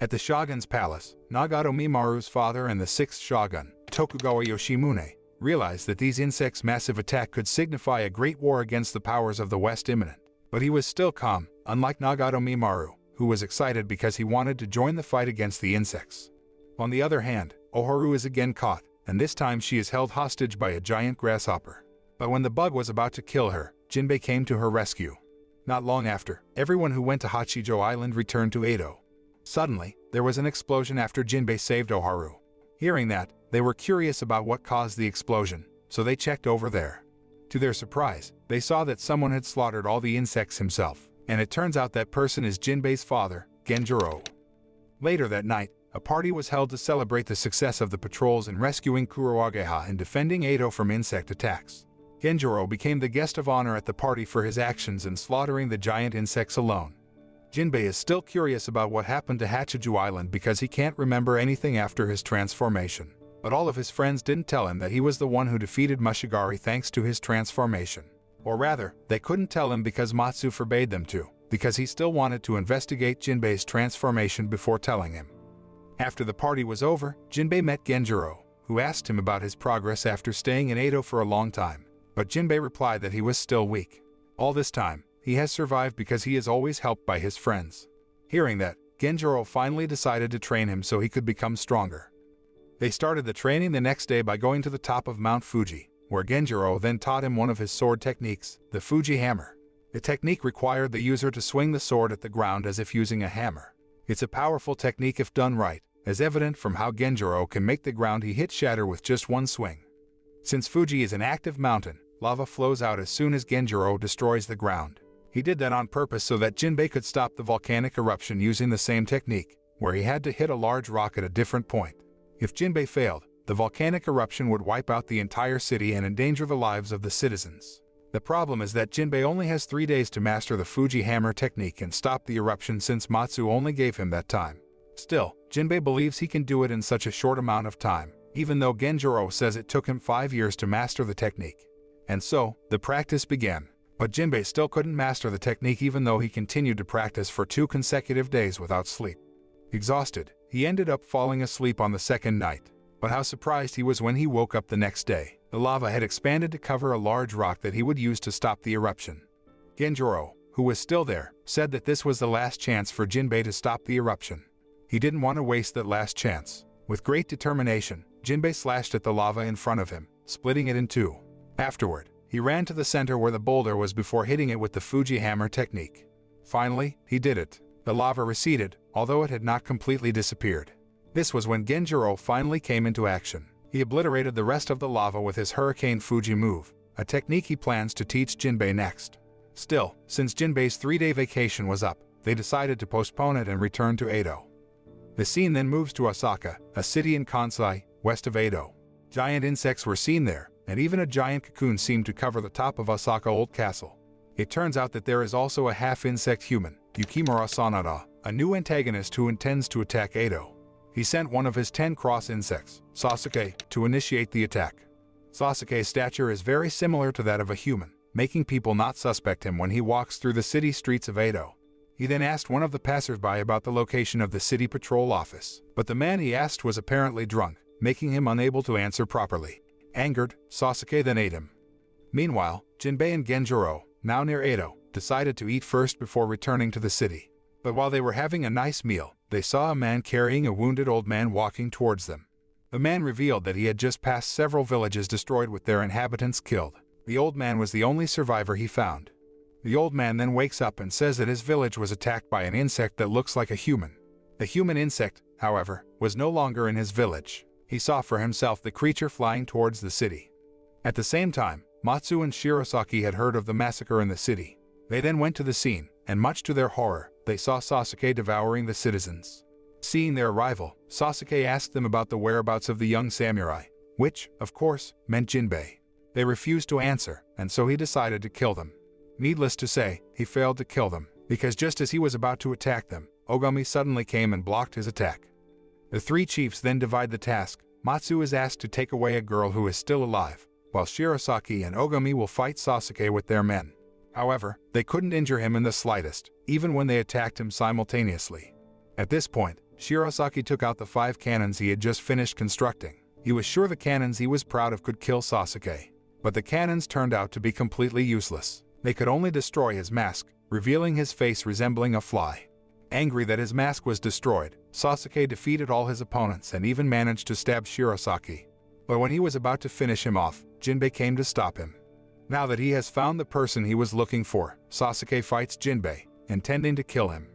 At the Shogun's palace, Nagato Mimaru's father and the 6th Shogun, Tokugawa Yoshimune, realized that these insects' massive attack could signify a great war against the powers of the West imminent. But he was still calm, unlike Nagato Mimaru, who was excited because he wanted to join the fight against the insects. On the other hand, Oharu is again caught, and this time she is held hostage by a giant grasshopper. But when the bug was about to kill her, Jinbei came to her rescue. Not long after, everyone who went to Hachijo Island returned to Edo. Suddenly, there was an explosion after Jinbei saved Oharu. Hearing that, they were curious about what caused the explosion, so they checked over there. To their surprise, they saw that someone had slaughtered all the insects himself, and it turns out that person is Jinbei's father, Genjuurou. Later that night, a party was held to celebrate the success of the patrols in rescuing Kurowageha and defending Edo from insect attacks. Genjuurou became the guest of honor at the party for his actions in slaughtering the giant insects alone. Jinbei is still curious about what happened to Hachijo Island because he can't remember anything after his transformation. But all of his friends didn't tell him that he was the one who defeated Mushibugyou thanks to his transformation. Or rather, they couldn't tell him because Matsu forbade them to, because he still wanted to investigate Jinbei's transformation before telling him. After the party was over, Jinbei met Genjuurou, who asked him about his progress after staying in Edo for a long time. But Jinbei replied that he was still weak. All this time, he has survived because he is always helped by his friends. Hearing that, Genjuurou finally decided to train him so he could become stronger. They started the training the next day by going to the top of Mount Fuji, where Genjuurou then taught him one of his sword techniques, the Fuji hammer. The technique required the user to swing the sword at the ground as if using a hammer. It's a powerful technique if done right, as evident from how Genjuurou can make the ground he hits shatter with just one swing. Since Fuji is an active mountain, lava flows out as soon as Genjuurou destroys the ground. He did that on purpose so that Jinbei could stop the volcanic eruption using the same technique, where he had to hit a large rock at a different point. If Jinbei failed, the volcanic eruption would wipe out the entire city and endanger the lives of the citizens. The problem is that Jinbei only has 3 days to master the Fuji hammer technique and stop the eruption since Matsu only gave him that time. Still, Jinbei believes he can do it in such a short amount of time, even though Genjuurou says it took him 5 years to master the technique. And so, the practice began. But Jinbei still couldn't master the technique even though he continued to practice for 2 consecutive days without sleep. Exhausted, he ended up falling asleep on the second night. But how surprised he was when he woke up the next day. The lava had expanded to cover a large rock that he would use to stop the eruption. Genjuurou, who was still there, said that this was the last chance for Jinbei to stop the eruption. He didn't want to waste that last chance. With great determination, Jinbei slashed at the lava in front of him, splitting it in 2. Afterward, he ran to the center where the boulder was before hitting it with the Fuji hammer technique. Finally, he did it. The lava receded, although it had not completely disappeared. This was when Genjuurou finally came into action. He obliterated the rest of the lava with his Hurricane Fuji move, a technique he plans to teach Jinbei next. Still, since Jinbei's 3-day vacation was up, they decided to postpone it and return to Edo. The scene then moves to Osaka, a city in Kansai, west of Edo. Giant insects were seen there, and even a giant cocoon seemed to cover the top of Osaka Old Castle. It turns out that there is also a half-insect human, Yukimura Sanada, a new antagonist who intends to attack Edo. He sent one of his 10 cross insects, Sasuke, to initiate the attack. Sasuke's stature is very similar to that of a human, making people not suspect him when he walks through the city streets of Edo. He then asked one of the passersby about the location of the city patrol office, but the man he asked was apparently drunk, making him unable to answer properly. Angered, Sasuke then ate him. Meanwhile, Jinbei and Genjuurou, now near Edo, decided to eat first before returning to the city. But while they were having a nice meal, they saw a man carrying a wounded old man walking towards them. The man revealed that he had just passed several villages destroyed with their inhabitants killed. The old man was the only survivor he found. The old man then wakes up and says that his village was attacked by an insect that looks like a human. The human insect, however, was no longer in his village. He saw for himself the creature flying towards the city. At the same time, Matsu and Shirosaki had heard of the massacre in the city. They then went to the scene, and much to their horror, they saw Sasuke devouring the citizens. Seeing their arrival, Sasuke asked them about the whereabouts of the young samurai, which, of course, meant Jinbei. They refused to answer, and so he decided to kill them. Needless to say, he failed to kill them, because just as he was about to attack them, Ogami suddenly came and blocked his attack. The 3 chiefs then divide the task. Matsu is asked to take away a girl who is still alive, while Shirosaki and Ogami will fight Sasuke with their men. However, they couldn't injure him in the slightest, even when they attacked him simultaneously. At this point, Shirosaki took out the 5 cannons he had just finished constructing. He was sure the cannons he was proud of could kill Sasuke. But the cannons turned out to be completely useless. They could only destroy his mask, revealing his face resembling a fly. Angry that his mask was destroyed, Sasuke defeated all his opponents and even managed to stab Shirosaki. But when he was about to finish him off, Jinbei came to stop him. Now that he has found the person he was looking for, Sasuke fights Jinbei, intending to kill him.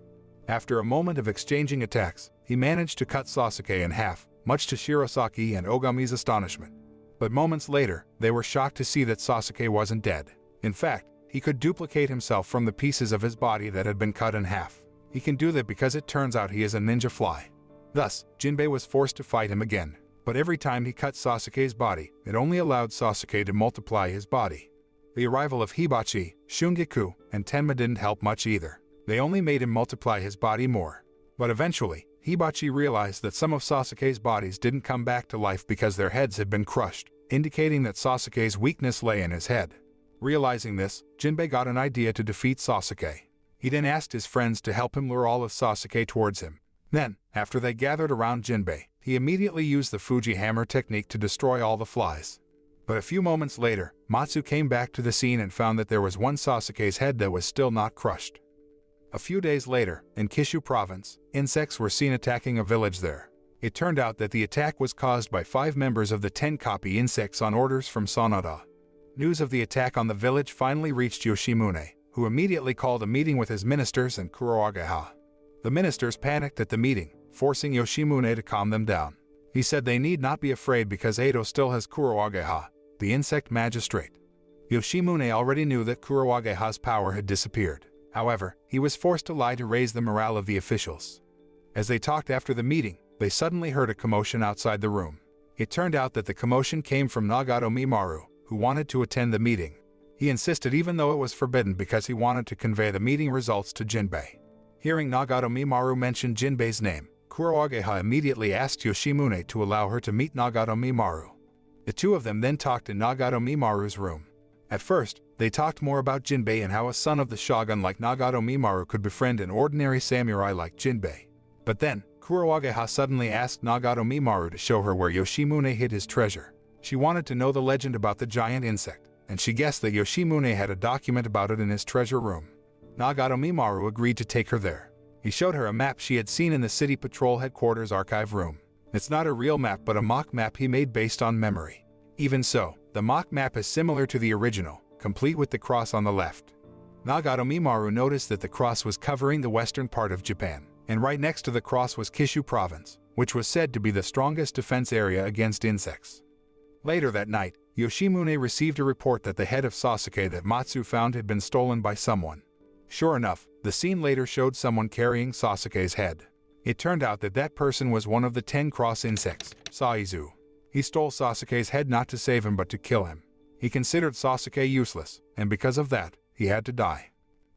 After a moment of exchanging attacks, he managed to cut Sasuke in half, much to Shirosaki and Ogami's astonishment. But moments later, they were shocked to see that Sasuke wasn't dead. In fact, he could duplicate himself from the pieces of his body that had been cut in half. He can do that because it turns out he is a ninja fly. Thus, Jinbei was forced to fight him again, but every time he cut Sasuke's body, it only allowed Sasuke to multiply his body. The arrival of Hibachi, Shungiku, and Tenma didn't help much either. They only made him multiply his body more. But eventually, Hibachi realized that some of Sasuke's bodies didn't come back to life because their heads had been crushed, indicating that Sasuke's weakness lay in his head. Realizing this, Jinbei got an idea to defeat Sasuke. He then asked his friends to help him lure all of Sasuke towards him. Then, after they gathered around Jinbei, he immediately used the Fuji hammer technique to destroy all the flies. But a few moments later, Matsu came back to the scene and found that there was one Sasuke's head that was still not crushed. A few days later, in Kishu province, insects were seen attacking a village there. It turned out that the attack was caused by 5 members of the 10 copy insects on orders from Sanada. News of the attack on the village finally reached Yoshimune, who immediately called a meeting with his ministers and Kurowageha. The ministers panicked at the meeting, forcing Yoshimune to calm them down. He said they need not be afraid because Edo still has Kurowageha, the insect magistrate. Yoshimune already knew that Kurowageha's power had disappeared. However, he was forced to lie to raise the morale of the officials. As they talked after the meeting, they suddenly heard a commotion outside the room. It turned out that the commotion came from Nagato Mimaru, who wanted to attend the meeting. He insisted even though it was forbidden because he wanted to convey the meeting results to Jinbei. Hearing Nagato Mimaru mention Jinbei's name, Kurowageha immediately asked Yoshimune to allow her to meet Nagato Mimaru. The two of them then talked in Nagato Mimaru's room. At first, they talked more about Jinbei and how a son of the shogun like Nagato Mimaru could befriend an ordinary samurai like Jinbei. But then, Kurowageha suddenly asked Nagato Mimaru to show her where Yoshimune hid his treasure. She wanted to know the legend about the giant insect, and she guessed that Yoshimune had a document about it in his treasure room. Nagato Mimaru agreed to take her there. He showed her a map she had seen in the city patrol headquarters archive room. It's not a real map but a mock map he made based on memory. Even so, The mock map is similar to the original, complete with the cross on the left. Nagato Mimaru noticed that the cross was covering the western part of Japan, and right next to the cross was Kishu province, which was said to be the strongest defense area against insects. Later that night, Yoshimune received a report that the head of Sasuke that Matsu found had been stolen by someone. Sure enough, the scene later showed someone carrying Sasuke's head. It turned out that that person was one of the 10 cross insects, Saizu. He stole Sasuke's head not to save him but to kill him. He considered Sasuke useless, and because of that, he had to die.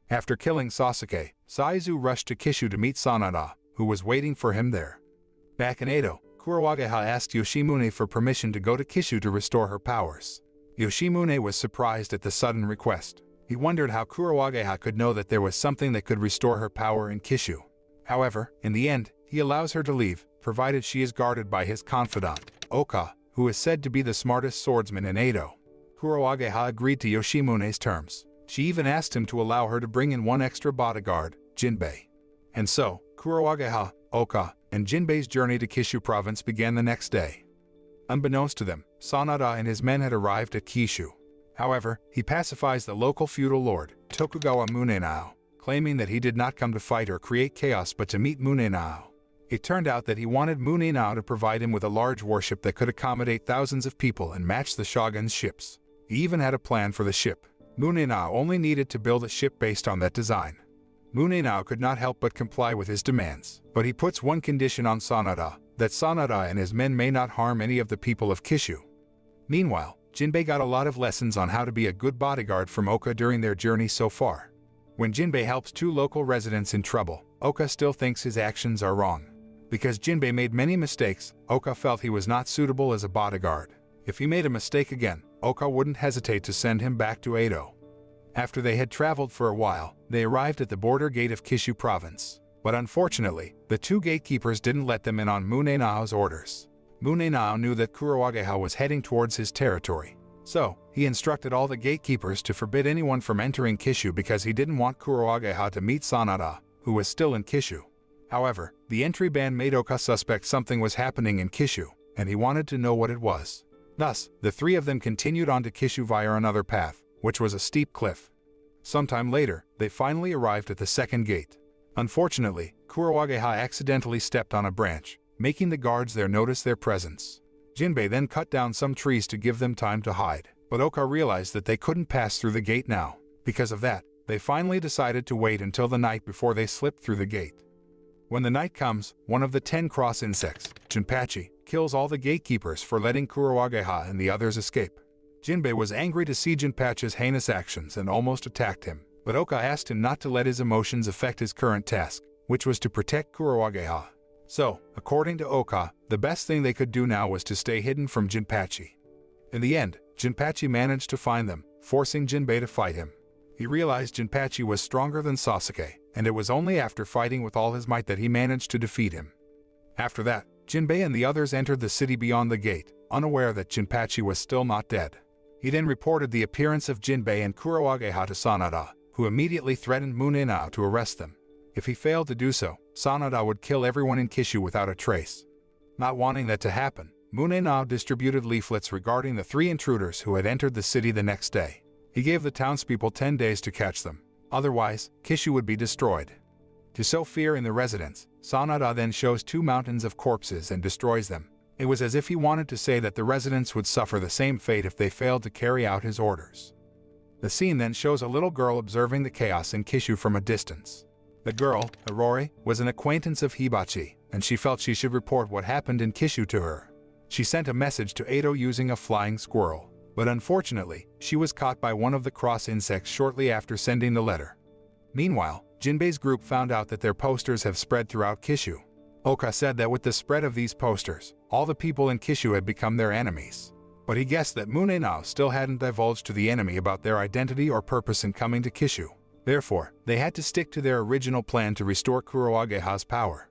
After killing Sasuke, Saizu rushed to Kishu to meet Sanada, who was waiting for him there. Back in Edo, Kurowageha asked Yoshimune for permission to go to Kishu to restore her powers. Yoshimune was surprised at the sudden request. He wondered how Kurowageha could know that there was something that could restore her power in Kishu. However, in the end, he allows her to leave, provided she is guarded by his confidant, Oka, who is said to be the smartest swordsman in Edo. Kurowageha agreed to Yoshimune's terms. She even asked him to allow her to bring in one extra bodyguard, Jinbei. And so, Kurowageha, Oka, and Jinbei's journey to Kishu province began the next day. Unbeknownst to them, Sanada and his men had arrived at Kishu. However, he pacifies the local feudal lord, Tokugawa Mugai, claiming that he did not come to fight or create chaos but to meet Mugai. It turned out that he wanted Mugai to provide him with a large warship that could accommodate thousands of people and match the shogun's ships. He even had a plan for the ship. Mugai only needed to build a ship based on that design. Mugai could not help but comply with his demands, but he puts one condition on Sanada, that Sanada and his men may not harm any of the people of Kishu. Meanwhile, Jinbei got a lot of lessons on how to be a good bodyguard from Oka during their journey so far. When Jinbei helps 2 local residents in trouble, Oka still thinks his actions are wrong. Because Jinbei made many mistakes, Oka felt he was not suitable as a bodyguard. If he made a mistake again, Oka wouldn't hesitate to send him back to Edo. After they had traveled for a while, they arrived at the border gate of Kishu province. But unfortunately, the 2 gatekeepers didn't let them in on Muneinou's orders. Muneinou knew that Kurowageha was heading towards his territory. So, he instructed all the gatekeepers to forbid anyone from entering Kishu because he didn't want Kurowageha to meet Sanada, who was still in Kishu. However, the entry ban made Oka suspect something was happening in Kishu, and he wanted to know what it was. Thus, the 3 of them continued on to Kishu via another path, which was a steep cliff. Sometime later, they finally arrived at the second gate. Unfortunately, Kurowageha accidentally stepped on a branch, making the guards there notice their presence. Jinbei then cut down some trees to give them time to hide, but Oka realized that they couldn't pass through the gate now. Because of that, they finally decided to wait until the night before they slipped through the gate. When the night comes, one of the 10 cross insects, Jinpachi, kills all the gatekeepers for letting Kurowageha and the others escape. Jinbei was angry to see Jinpachi's heinous actions and almost attacked him, but Oka asked him not to let his emotions affect his current task, which was to protect Kurowageha. So, according to Oka, the best thing they could do now was to stay hidden from Jinpachi. In the end, Jinpachi managed to find them, forcing Jinbei to fight him. He realized Jinpachi was stronger than Sasuke, and it was only after fighting with all his might that he managed to defeat him. After that, Jinbei and the others entered the city beyond the gate, unaware that Jinpachi was still not dead. He then reported the appearance of Jinbei and Kurowageha to Sanada, who immediately threatened Muneinou to arrest them. If he failed to do so, Sanada would kill everyone in Kishu without a trace. Not wanting that to happen, Muneinou distributed leaflets regarding the 3 intruders who had entered the city the next day. He gave the townspeople 10 days to catch them. Otherwise, Kishu would be destroyed. To sow fear in the residents, Sanada then shows 2 mountains of corpses and destroys them. It was as if he wanted to say that the residents would suffer the same fate if they failed to carry out his orders. The scene then shows a little girl observing the chaos in Kishu from a distance. The girl, Aurori, was an acquaintance of Hibachi, and she felt she should report what happened in Kishu to her. She sent a message to Edo using a flying squirrel, but unfortunately, she was caught by one of the cross insects shortly after sending the letter. Meanwhile, Jinbei's group found out that their posters have spread throughout Kishu. Oka said that with the spread of these posters, all the people in Kishu had become their enemies. But he guessed that Muneinou still hadn't divulged to the enemy about their identity or purpose in coming to Kishu. Therefore, they had to stick to their original plan to restore Kurowageha's power.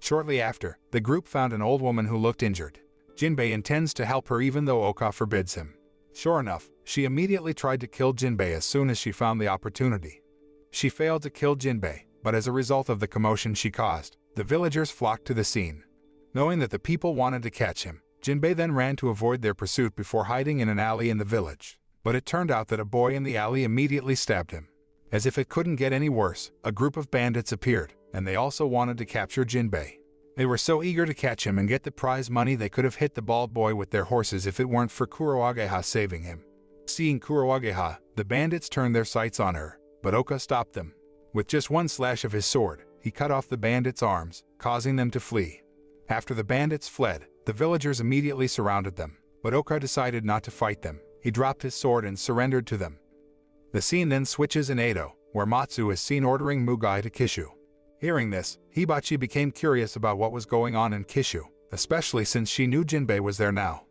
Shortly after, the group found an old woman who looked injured. Jinbei intends to help her even though Oka forbids him. Sure enough, she immediately tried to kill Jinbei as soon as she found the opportunity. She failed to kill Jinbei, but as a result of the commotion she caused, the villagers flocked to the scene. Knowing that the people wanted to catch him, Jinbei then ran to avoid their pursuit before hiding in an alley in the village. But it turned out that a boy in the alley immediately stabbed him. As if it couldn't get any worse, a group of bandits appeared, and they also wanted to capture Jinbei. They were so eager to catch him and get the prize money they could have hit the bald boy with their horses if it weren't for Kurowageha saving him. Seeing Kurowageha, the bandits turned their sights on her, but Oka stopped them. With just one slash of his sword, he cut off the bandits' arms, causing them to flee. After the bandits fled, the villagers immediately surrounded them, but Oka decided not to fight them. He dropped his sword and surrendered to them. The scene then switches in Edo, where Matsu is seen ordering Mugai to Kishu. Hearing this, Hibachi became curious about what was going on in Kishu, especially since she knew Jinbei was there now.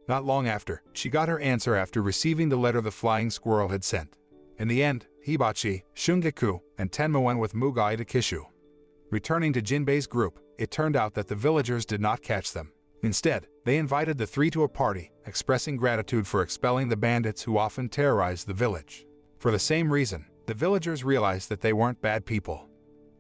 Not long after, she got her answer after receiving the letter the flying squirrel had sent. In the end, Hibachi, Shungiku, and Tenma went with Mugai to Kishu. Returning to Jinbei's group, it turned out that the villagers did not catch them. Instead, they invited the three to a party, expressing gratitude for expelling the bandits who often terrorized the village. For the same reason, the villagers realized that they weren't bad people.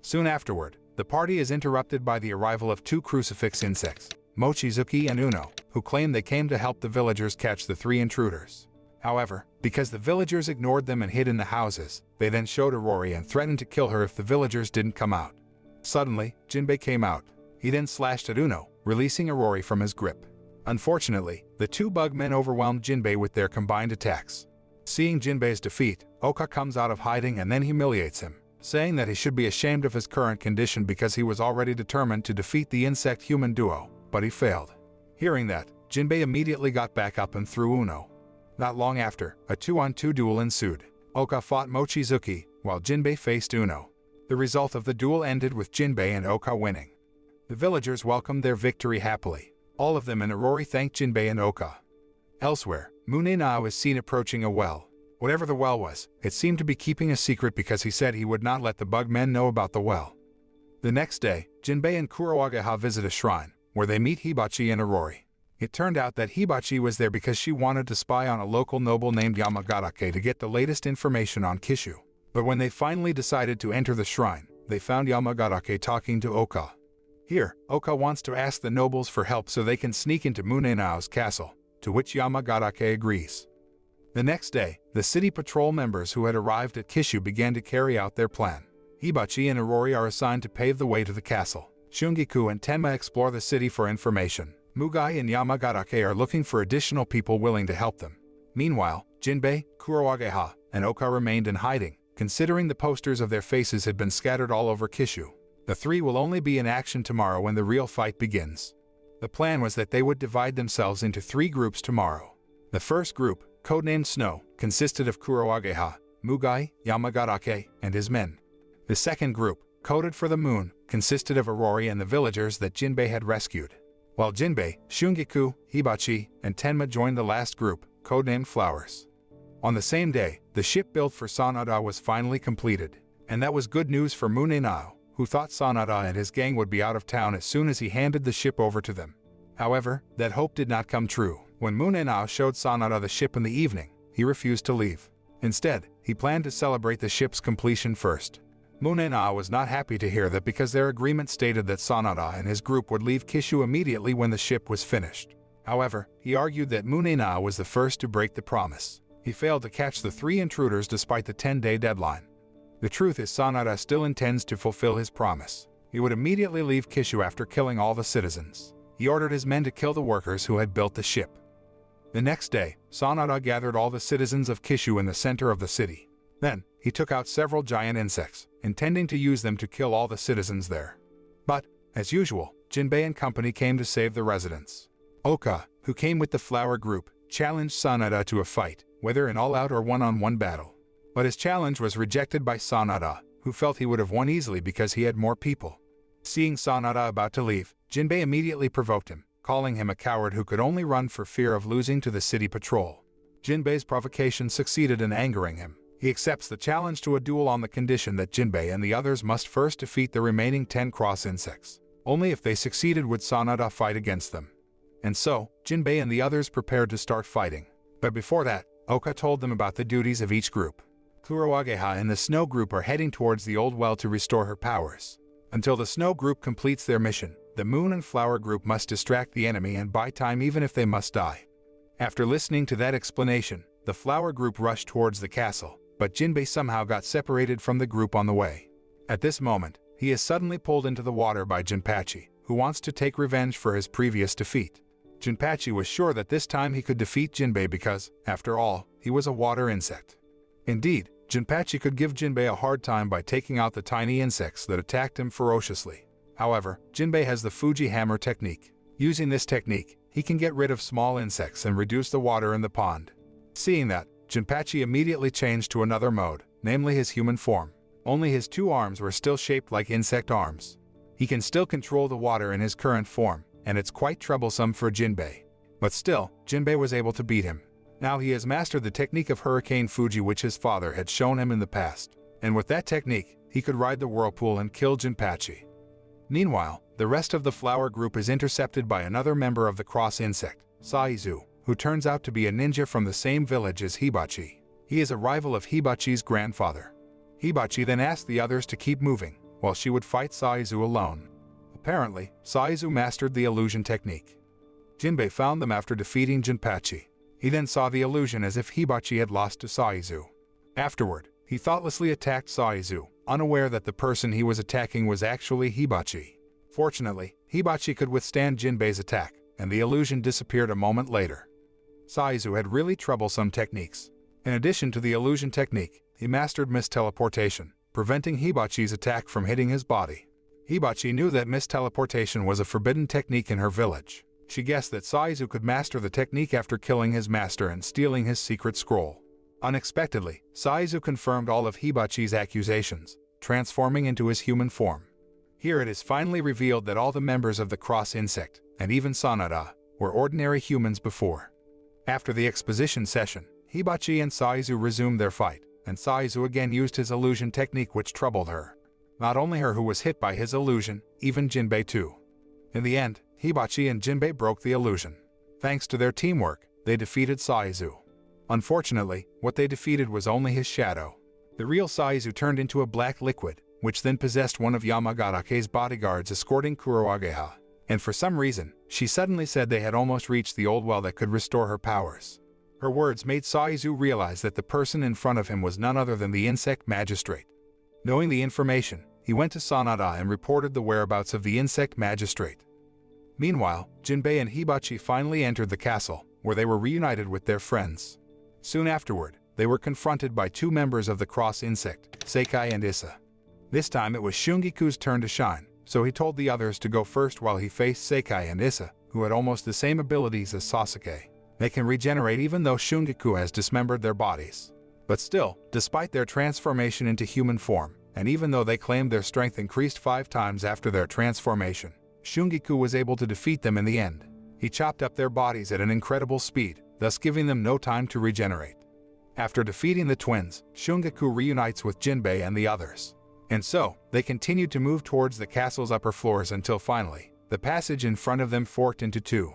Soon afterward, the party is interrupted by the arrival of two crucifix insects, Mochizuki and Uno, who claim they came to help the villagers catch the three intruders. However, because the villagers ignored them and hid in the houses, they then showed Arori and threatened to kill her if the villagers didn't come out. Suddenly, Jinbei came out. He then slashed at Uno, releasing Arori from his grip. Unfortunately, the two bugmen overwhelmed Jinbei with their combined attacks. Seeing Jinbei's defeat, Oka comes out of hiding and then humiliates him, saying that he should be ashamed of his current condition because he was already determined to defeat the insect-human duo, but he failed. Hearing that, Jinbei immediately got back up and threw Uno. Not long after, a 2-on-2 duel ensued. Oka fought Mochizuki, while Jinbei faced Uno. The result of the duel ended with Jinbei and Oka winning. The villagers welcomed their victory happily. All of them and Arori thanked Jinbei and Oka. Elsewhere, Mugai Now is seen approaching a well. Whatever the well was, it seemed to be keeping a secret because he said he would not let the bugmen know about the well. The next day, Jinbei and Kurowageha visit a shrine, where they meet Hibachi and Arori. It turned out that Hibachi was there because she wanted to spy on a local noble named Yamagatake to get the latest information on Kishu. But when they finally decided to enter the shrine, they found Yamagatake talking to Oka. Here, Oka wants to ask the nobles for help so they can sneak into Mugai Now's castle, to which Yamagatake agrees. The next day, the city patrol members who had arrived at Kishu began to carry out their plan. Hibachi and Arori are assigned to pave the way to the castle. Shungiku and Tenma explore the city for information. Mugai and Yamagatake are looking for additional people willing to help them. Meanwhile, Jinbei, Kurowageha, and Oka remained in hiding, considering the posters of their faces had been scattered all over Kishu. The three will only be in action tomorrow when the real fight begins. The plan was that they would divide themselves into three groups tomorrow. The first group, codenamed Snow, consisted of Kurowageha, Mugai, Yamagatake, and his men. The second group, coded for the moon, consisted of Arori and the villagers that Jinbei had rescued. While Jinbei, Shungiku, Hibachi, and Tenma joined the last group, codenamed Flowers. On the same day, the ship built for Sanada was finally completed, and that was good news for Mugai Now, who thought Sanada and his gang would be out of town as soon as he handed the ship over to them. However, that hope did not come true. When Mugai Now showed Sanada the ship in the evening, he refused to leave. Instead, he planned to celebrate the ship's completion first. Mugai Now was not happy to hear that because their agreement stated that Sanada and his group would leave Kishu immediately when the ship was finished. However, he argued that Mugai Now was the first to break the promise. He failed to catch the three intruders despite the 10-day deadline. The truth is Sanada still intends to fulfill his promise. He would immediately leave Kishu after killing all the citizens. He ordered his men to kill the workers who had built the ship. The next day, Sanada gathered all the citizens of Kishu in the center of the city. Then, he took out several giant insects, intending to use them to kill all the citizens there. But, as usual, Jinbei and company came to save the residents. Oka, who came with the flower group, challenged Sanada to a fight, whether an all-out or one-on-one battle. But his challenge was rejected by Sanada, who felt he would have won easily because he had more people. Seeing Sanada about to leave, Jinbei immediately provoked him, calling him a coward who could only run for fear of losing to the city patrol. Jinbei's provocation succeeded in angering him. He accepts the challenge to a duel on the condition that Jinbei and the others must first defeat the remaining 10 cross insects. Only if they succeeded would Sanada fight against them. And so, Jinbei and the others prepared to start fighting. But before that, Oka told them about the duties of each group. Kurowageha and the Snow group are heading towards the old well to restore her powers. Until the Snow group completes their mission, the Moon and Flower group must distract the enemy and buy time even if they must die. After listening to that explanation, the Flower group rushed towards the castle, but Jinbei somehow got separated from the group on the way. At this moment, he is suddenly pulled into the water by Jinpachi, who wants to take revenge for his previous defeat. Jinpachi was sure that this time he could defeat Jinbei because, after all, he was a water insect. Indeed, Jinpachi could give Jinbei a hard time by taking out the tiny insects that attacked him ferociously. However, Jinbei has the Fuji hammer technique. Using this technique, he can get rid of small insects and reduce the water in the pond. Seeing that, Jinpachi immediately changed to another mode, namely his human form. Only his 2 arms were still shaped like insect arms. He can still control the water in his current form, and it's quite troublesome for Jinbei. But still, Jinbei was able to beat him. Now he has mastered the technique of Hurricane Fuji which his father had shown him in the past, and with that technique, he could ride the whirlpool and kill Jinpachi. Meanwhile, the rest of the Flower group is intercepted by another member of the cross insect, Saizu, who turns out to be a ninja from the same village as Hibachi. He is a rival of Hibachi's grandfather. Hibachi then asked the others to keep moving, while she would fight Saizu alone. Apparently, Saizu mastered the illusion technique. Jinbei found them after defeating Jinpachi. He then saw the illusion as if Hibachi had lost to Saizu. Afterward, he thoughtlessly attacked Saizu, unaware that the person he was attacking was actually Hibachi. Fortunately, Hibachi could withstand Jinbei's attack, and the illusion disappeared a moment later. Saizu had really troublesome techniques. In addition to the illusion technique, he mastered mist-teleportation, preventing Hibachi's attack from hitting his body. Hibachi knew that mist-teleportation was a forbidden technique in her village. She guessed that Saizu could master the technique after killing his master and stealing his secret scroll. Unexpectedly, Saizu confirmed all of Hibachi's accusations, transforming into his human form. Here it is finally revealed that all the members of the cross insect, and even Sanada, were ordinary humans before. After the exposition session, Hibachi and Saizu resumed their fight, and Saizu again used his illusion technique which troubled her. Not only her who was hit by his illusion, even Jinbei too. In the end, Hibachi and Jinbei broke the illusion. Thanks to their teamwork, they defeated Saizu. Unfortunately, what they defeated was only his shadow. The real Saizu turned into a black liquid, which then possessed one of Yamagatake's bodyguards escorting Kurowageha. And for some reason, she suddenly said they had almost reached the old well that could restore her powers. Her words made Saizu realize that the person in front of him was none other than the insect magistrate. Knowing the information, he went to Sanada and reported the whereabouts of the insect magistrate. Meanwhile, Jinbei and Hibachi finally entered the castle, where they were reunited with their friends. Soon afterward, they were confronted by 2 members of the cross insect, Seikai and Issa. This time it was Shungiku's turn to shine, so he told the others to go first while he faced Seikai and Issa, who had almost the same abilities as Sasuke. They can regenerate even though Shungiku has dismembered their bodies. But still, despite their transformation into human form, and even though they claimed their strength increased 5 times after their transformation, Shungiku was able to defeat them in the end. He chopped up their bodies at an incredible speed, thus giving them no time to regenerate. After defeating the twins, Shungiku reunites with Jinbei and the others. And so, they continued to move towards the castle's upper floors until finally, the passage in front of them forked into 2.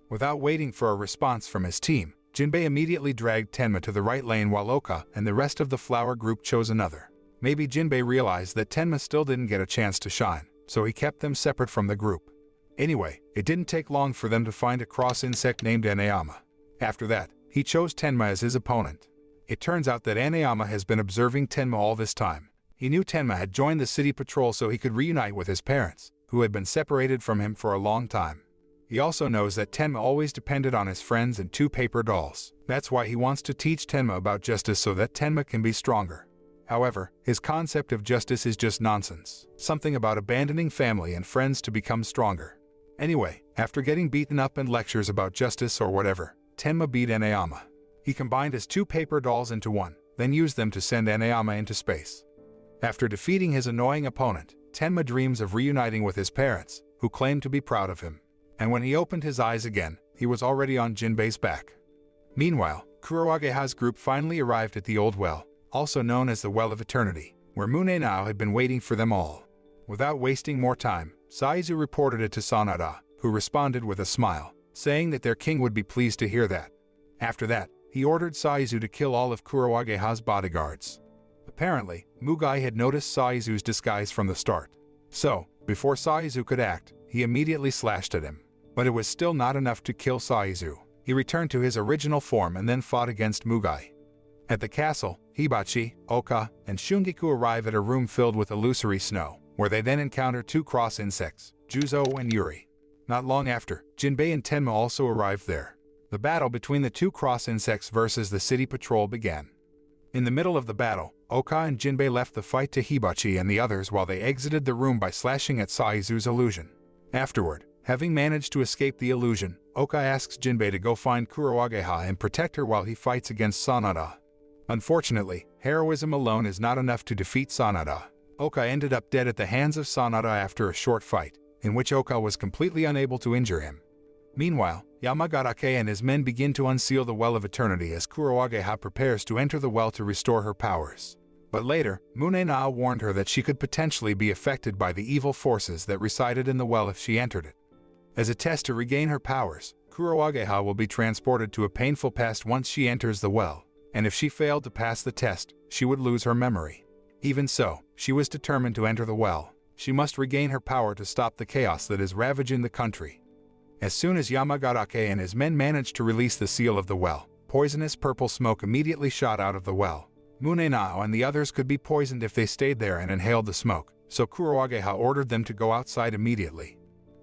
Without waiting for a response from his team, Jinbei immediately dragged Tenma to the right lane while Oka and the rest of the flower group chose another. Maybe Jinbei realized that Tenma still didn't get a chance to shine, so he kept them separate from the group. Anyway, it didn't take long for them to find a cross insect named Anayama. After that, he chose Tenma as his opponent. It turns out that Anayama has been observing Tenma all this time. He knew Tenma had joined the city patrol so he could reunite with his parents, who had been separated from him for a long time. He also knows that Tenma always depended on his friends and 2 paper dolls. That's why he wants to teach Tenma about justice so that Tenma can be stronger. However, his concept of justice is just nonsense. Something about abandoning family and friends to become stronger. Anyway, after getting beaten up and lectures about justice or whatever, Tenma beat Anayama. He combined his 2 paper dolls into one, then used them to send Anayama into space. After defeating his annoying opponent, Tenma dreams of reuniting with his parents, who claimed to be proud of him. And when he opened his eyes again, he was already on Jinbei's back. Meanwhile, Kurowageha's group finally arrived at the Old Well, also known as the Well of Eternity, where Mugai Now had been waiting for them all. Without wasting more time, Saizu reported it to Sanada, who responded with a smile, saying that their king would be pleased to hear that. After that, he ordered Saizu to kill all of Kurowageha's bodyguards. Apparently, Mugai had noticed Saizu's disguise from the start. So, before Saizu could act, he immediately slashed at him. But it was still not enough to kill Saizu. He returned to his original form and then fought against Mugai. At the castle, Hibachi, Oka, and Shungiku arrive at a room filled with illusory snow, where they then encounter two cross insects, Juzo and Yuri. Not long after, Jinbei and Tenma also arrived there. The battle between the two cross insects versus the city patrol began. In the middle of the battle, Oka and Jinbei left the fight to Hibachi and the others while they exited the room by slashing at Saizu's illusion. Afterward, having managed to escape the illusion, Oka asks Jinbei to go find Kurowageha and protect her while he fights against Sanada. Unfortunately, heroism alone is not enough to defeat Sanada. Oka ended up dead at the hands of Sanada after a short fight, in which Oka was completely unable to injure him. Meanwhile, Yamagatake and his men begin to unseal the Well of Eternity as Kurowageha prepares to enter the well to restore her powers. But later, Mugai Now warned her that she could potentially be affected by the evil forces that resided in the well if she entered it. As a test to regain her powers, Kurowageha will be transported to a painful past once she enters the well, and if she failed to pass the test, she would lose her memory. Even so, she was determined to enter the well. She must regain her power to stop the chaos that is ravaging the country. As soon as Yamagatake and his men managed to release the seal of the well, poisonous purple smoke immediately shot out of the well. Mugai Now and the others could be poisoned if they stayed there and inhaled the smoke, so Kurowageha ordered them to go outside immediately.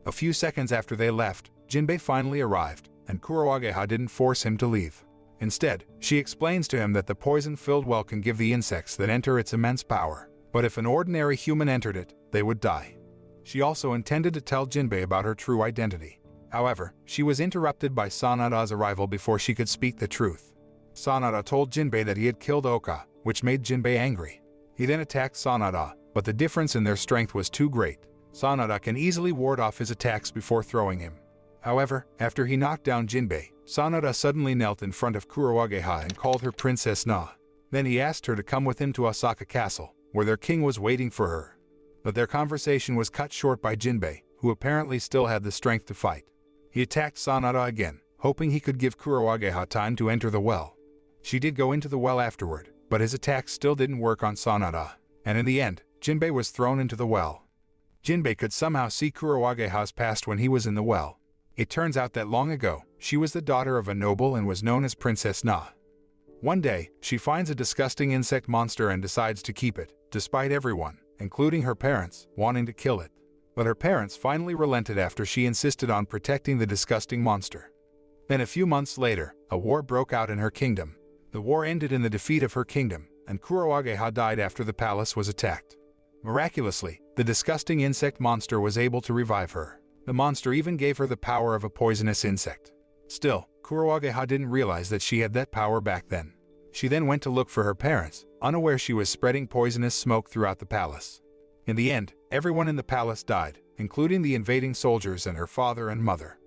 A few seconds after they left, Jinbei finally arrived, and Kurowageha didn't force him to leave. Instead, she explains to him that the poison-filled well can give the insects that enter its immense power, but if an ordinary human entered it, they would die. She also intended to tell Jinbei about her true identity. However, she was interrupted by Sanada's arrival before she could speak the truth. Sanada told Jinbei that he had killed Oka, which made Jinbei angry. He then attacked Sanada, but the difference in their strength was too great. Sanada can easily ward off his attacks before throwing him. However, after he knocked down Jinbei, Sanada suddenly knelt in front of Kurowageha and called her Princess Na. Then he asked her to come with him to Osaka Castle, where their king was waiting for her. But their conversation was cut short by Jinbei, who apparently still had the strength to fight. He attacked Sanada again, hoping he could give Kurowageha time to enter the well. She did go into the well afterward, but his attacks still didn't work on Sanada, and in the end, Jinbei was thrown into the well. Jinbei could somehow see Kurowageha's past when he was in the well. It turns out that long ago, she was the daughter of a noble and was known as Princess Na. One day, she finds a disgusting insect monster and decides to keep it, despite everyone, including her parents, wanting to kill it. But her parents finally relented after she insisted on protecting the disgusting monster. Then a few months later, a war broke out in her kingdom. The war ended in the defeat of her kingdom, and Kurowageha died after the palace was attacked. Miraculously, the disgusting insect monster was able to revive her. The monster even gave her the power of a poisonous insect. Still, Kurowageha didn't realize that she had that power back then. She then went to look for her parents, unaware she was spreading poisonous smoke throughout the palace. In the end, everyone in the palace died, including the invading soldiers and her father and mother.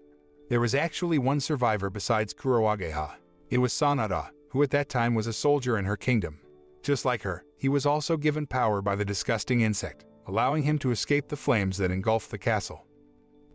There was actually one survivor besides Kurowageha. It was Sanada, who at that time was a soldier in her kingdom. Just like her, he was also given power by the disgusting insect, allowing him to escape the flames that engulfed the castle.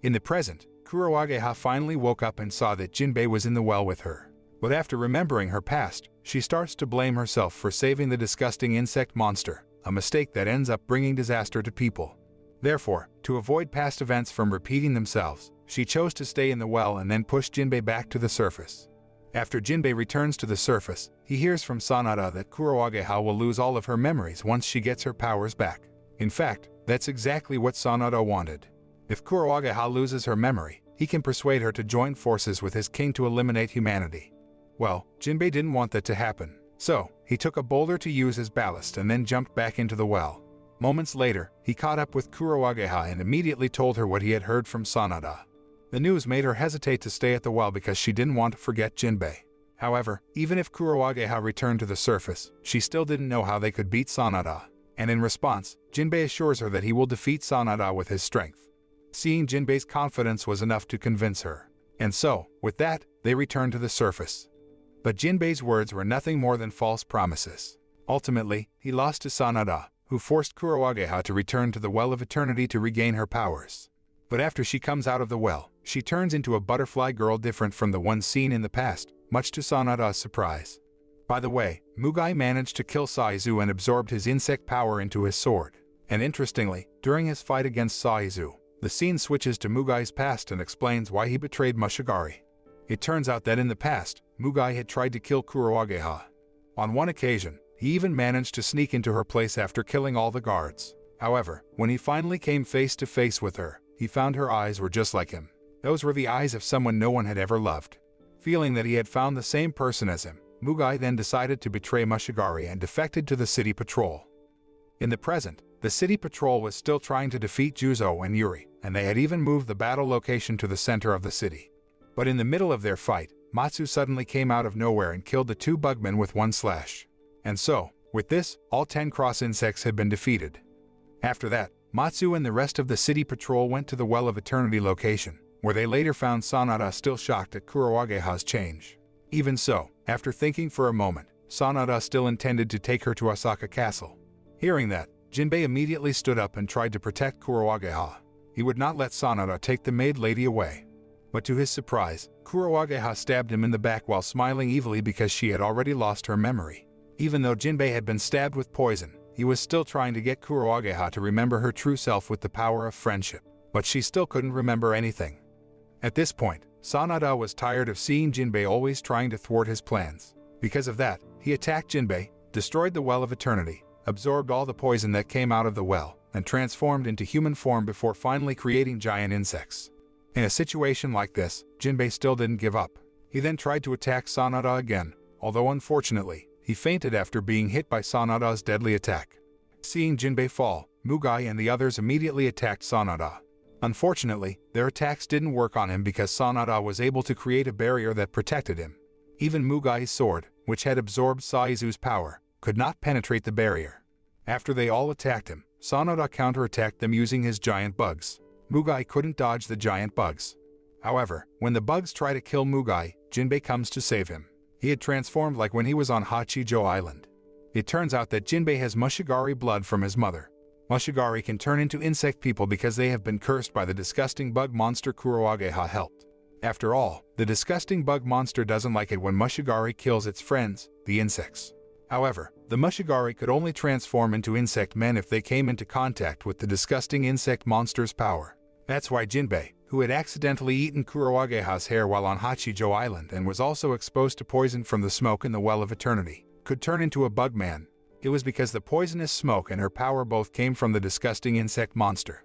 In the present, Kurowageha finally woke up and saw that Jinbei was in the well with her. But after remembering her past, she starts to blame herself for saving the disgusting insect monster, a mistake that ends up bringing disaster to people. Therefore, to avoid past events from repeating themselves, she chose to stay in the well and then push Jinbei back to the surface. After Jinbei returns to the surface, he hears from Sanada that Kurowageha will lose all of her memories once she gets her powers back. In fact, that's exactly what Sanada wanted. If Kurowageha loses her memory, he can persuade her to join forces with his king to eliminate humanity. Well, Jinbei didn't want that to happen, so he took a boulder to use as ballast and then jumped back into the well. Moments later, he caught up with Kurowageha and immediately told her what he had heard from Sanada. The news made her hesitate to stay at the well because she didn't want to forget Jinbei. However, even if Kurowageha returned to the surface, she still didn't know how they could beat Sanada. And in response, Jinbei assures her that he will defeat Sanada with his strength. Seeing Jinbei's confidence was enough to convince her. And so, with that, they returned to the surface. But Jinbei's words were nothing more than false promises. Ultimately, he lost to Sanada, who forced Kurowageha to return to the Well of Eternity to regain her powers. But after she comes out of the well, she turns into a butterfly girl different from the one seen in the past, much to Sanada's surprise. By the way, Mugai managed to kill Saizu and absorbed his insect power into his sword. And interestingly, during his fight against Saizu, The scene switches to Mugai's past and explains why he betrayed Mushibugyou. It turns out that in the past, Mugai had tried to kill Kurowageha. On one occasion, he even managed to sneak into her place after killing all the guards. However, when he finally came face to face with her, he found her eyes were just like him. Those were the eyes of someone no one had ever loved. Feeling that he had found the same person as him, Mugai then decided to betray Mushibugyou and defected to the city patrol. In the present, the city patrol was still trying to defeat Juzo and Yuri, and they had even moved the battle location to the center of the city. But in the middle of their fight, Matsu suddenly came out of nowhere and killed the 2 bugmen with 1 slash. And so, with this, all 10 cross insects had been defeated. After that, Matsu and the rest of the city patrol went to the Well of Eternity location, where they later found Sanada still shocked at Kurowageha's change. Even so, after thinking for a moment, Sanada still intended to take her to Asaka Castle. Hearing that, Jinbei immediately stood up and tried to protect Kurowageha. He would not let Sanada take the maid lady away. But to his surprise, Kurowageha stabbed him in the back while smiling evilly because she had already lost her memory. Even though Jinbei had been stabbed with poison, he was still trying to get Kurowageha to remember her true self with the power of friendship. But she still couldn't remember anything. At this point, Sanada was tired of seeing Jinbei always trying to thwart his plans. Because of that, he attacked Jinbei, destroyed the Well of Eternity, absorbed all the poison that came out of the well, and transformed into human form before finally creating giant insects. In a situation like this, Jinbei still didn't give up. He then tried to attack Sanada again, although unfortunately, he fainted after being hit by Sanada's deadly attack. Seeing Jinbei fall, Mugai and the others immediately attacked Sanada. Unfortunately, their attacks didn't work on him because Sanada was able to create a barrier that protected him. Even Mugai's sword, which had absorbed Saizu's power, could not penetrate the barrier. After they all attacked him, Sanada counterattacked them using his giant bugs. Mugai couldn't dodge the giant bugs. However, when the bugs try to kill Mugai, Jinbei comes to save him. He had transformed like when he was on Hachijo Island. It turns out that Jinbei has Mushibugyou blood from his mother. Mushibugyou can turn into insect people because they have been cursed by the disgusting bug monster Kurowageha helped. After all, the disgusting bug monster doesn't like it when Mushibugyou kills its friends, the insects. However, the Mushibugyou could only transform into insect men if they came into contact with the disgusting insect monster's power. That's why Jinbei, who had accidentally eaten Kurowageha's hair while on Hachijo Island and was also exposed to poison from the smoke in the Well of Eternity, could turn into a bug man. It was because the poisonous smoke and her power both came from the disgusting insect monster.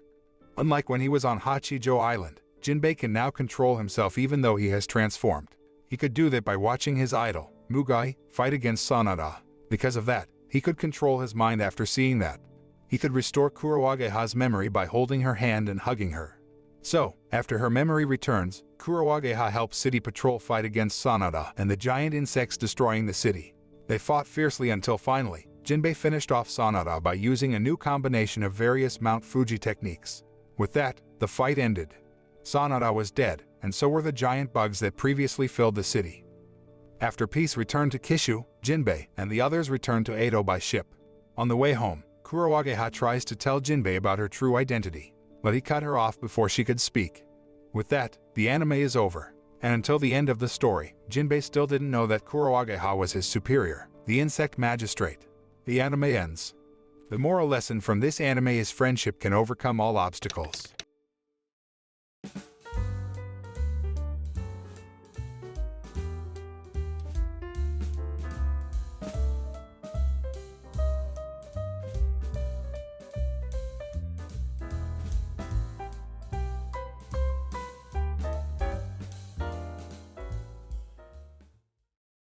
Unlike when he was on Hachijo Island, Jinbei can now control himself even though he has transformed. He could do that by watching his idol, Mugai, fight against Sanada. Because of that, he could control his mind after seeing that. He could restore Kurowageha's memory by holding her hand and hugging her. So, after her memory returns, Kurowageha helps City Patrol fight against Sanada and the giant insects destroying the city. They fought fiercely until finally, Jinbei finished off Sanada by using a new combination of various Mount Fuji techniques. With that, the fight ended. Sanada was dead, and so were the giant bugs that previously filled the city. After peace returned to Kishu, Jinbei and the others returned to Edo by ship. On the way home, Kurowageha tries to tell Jinbei about her true identity, but he cut her off before she could speak. With that, the anime is over, and until the end of the story, Jinbei still didn't know that Kurowageha was his superior, the insect magistrate. The anime ends. The moral lesson from this anime is friendship can overcome all obstacles.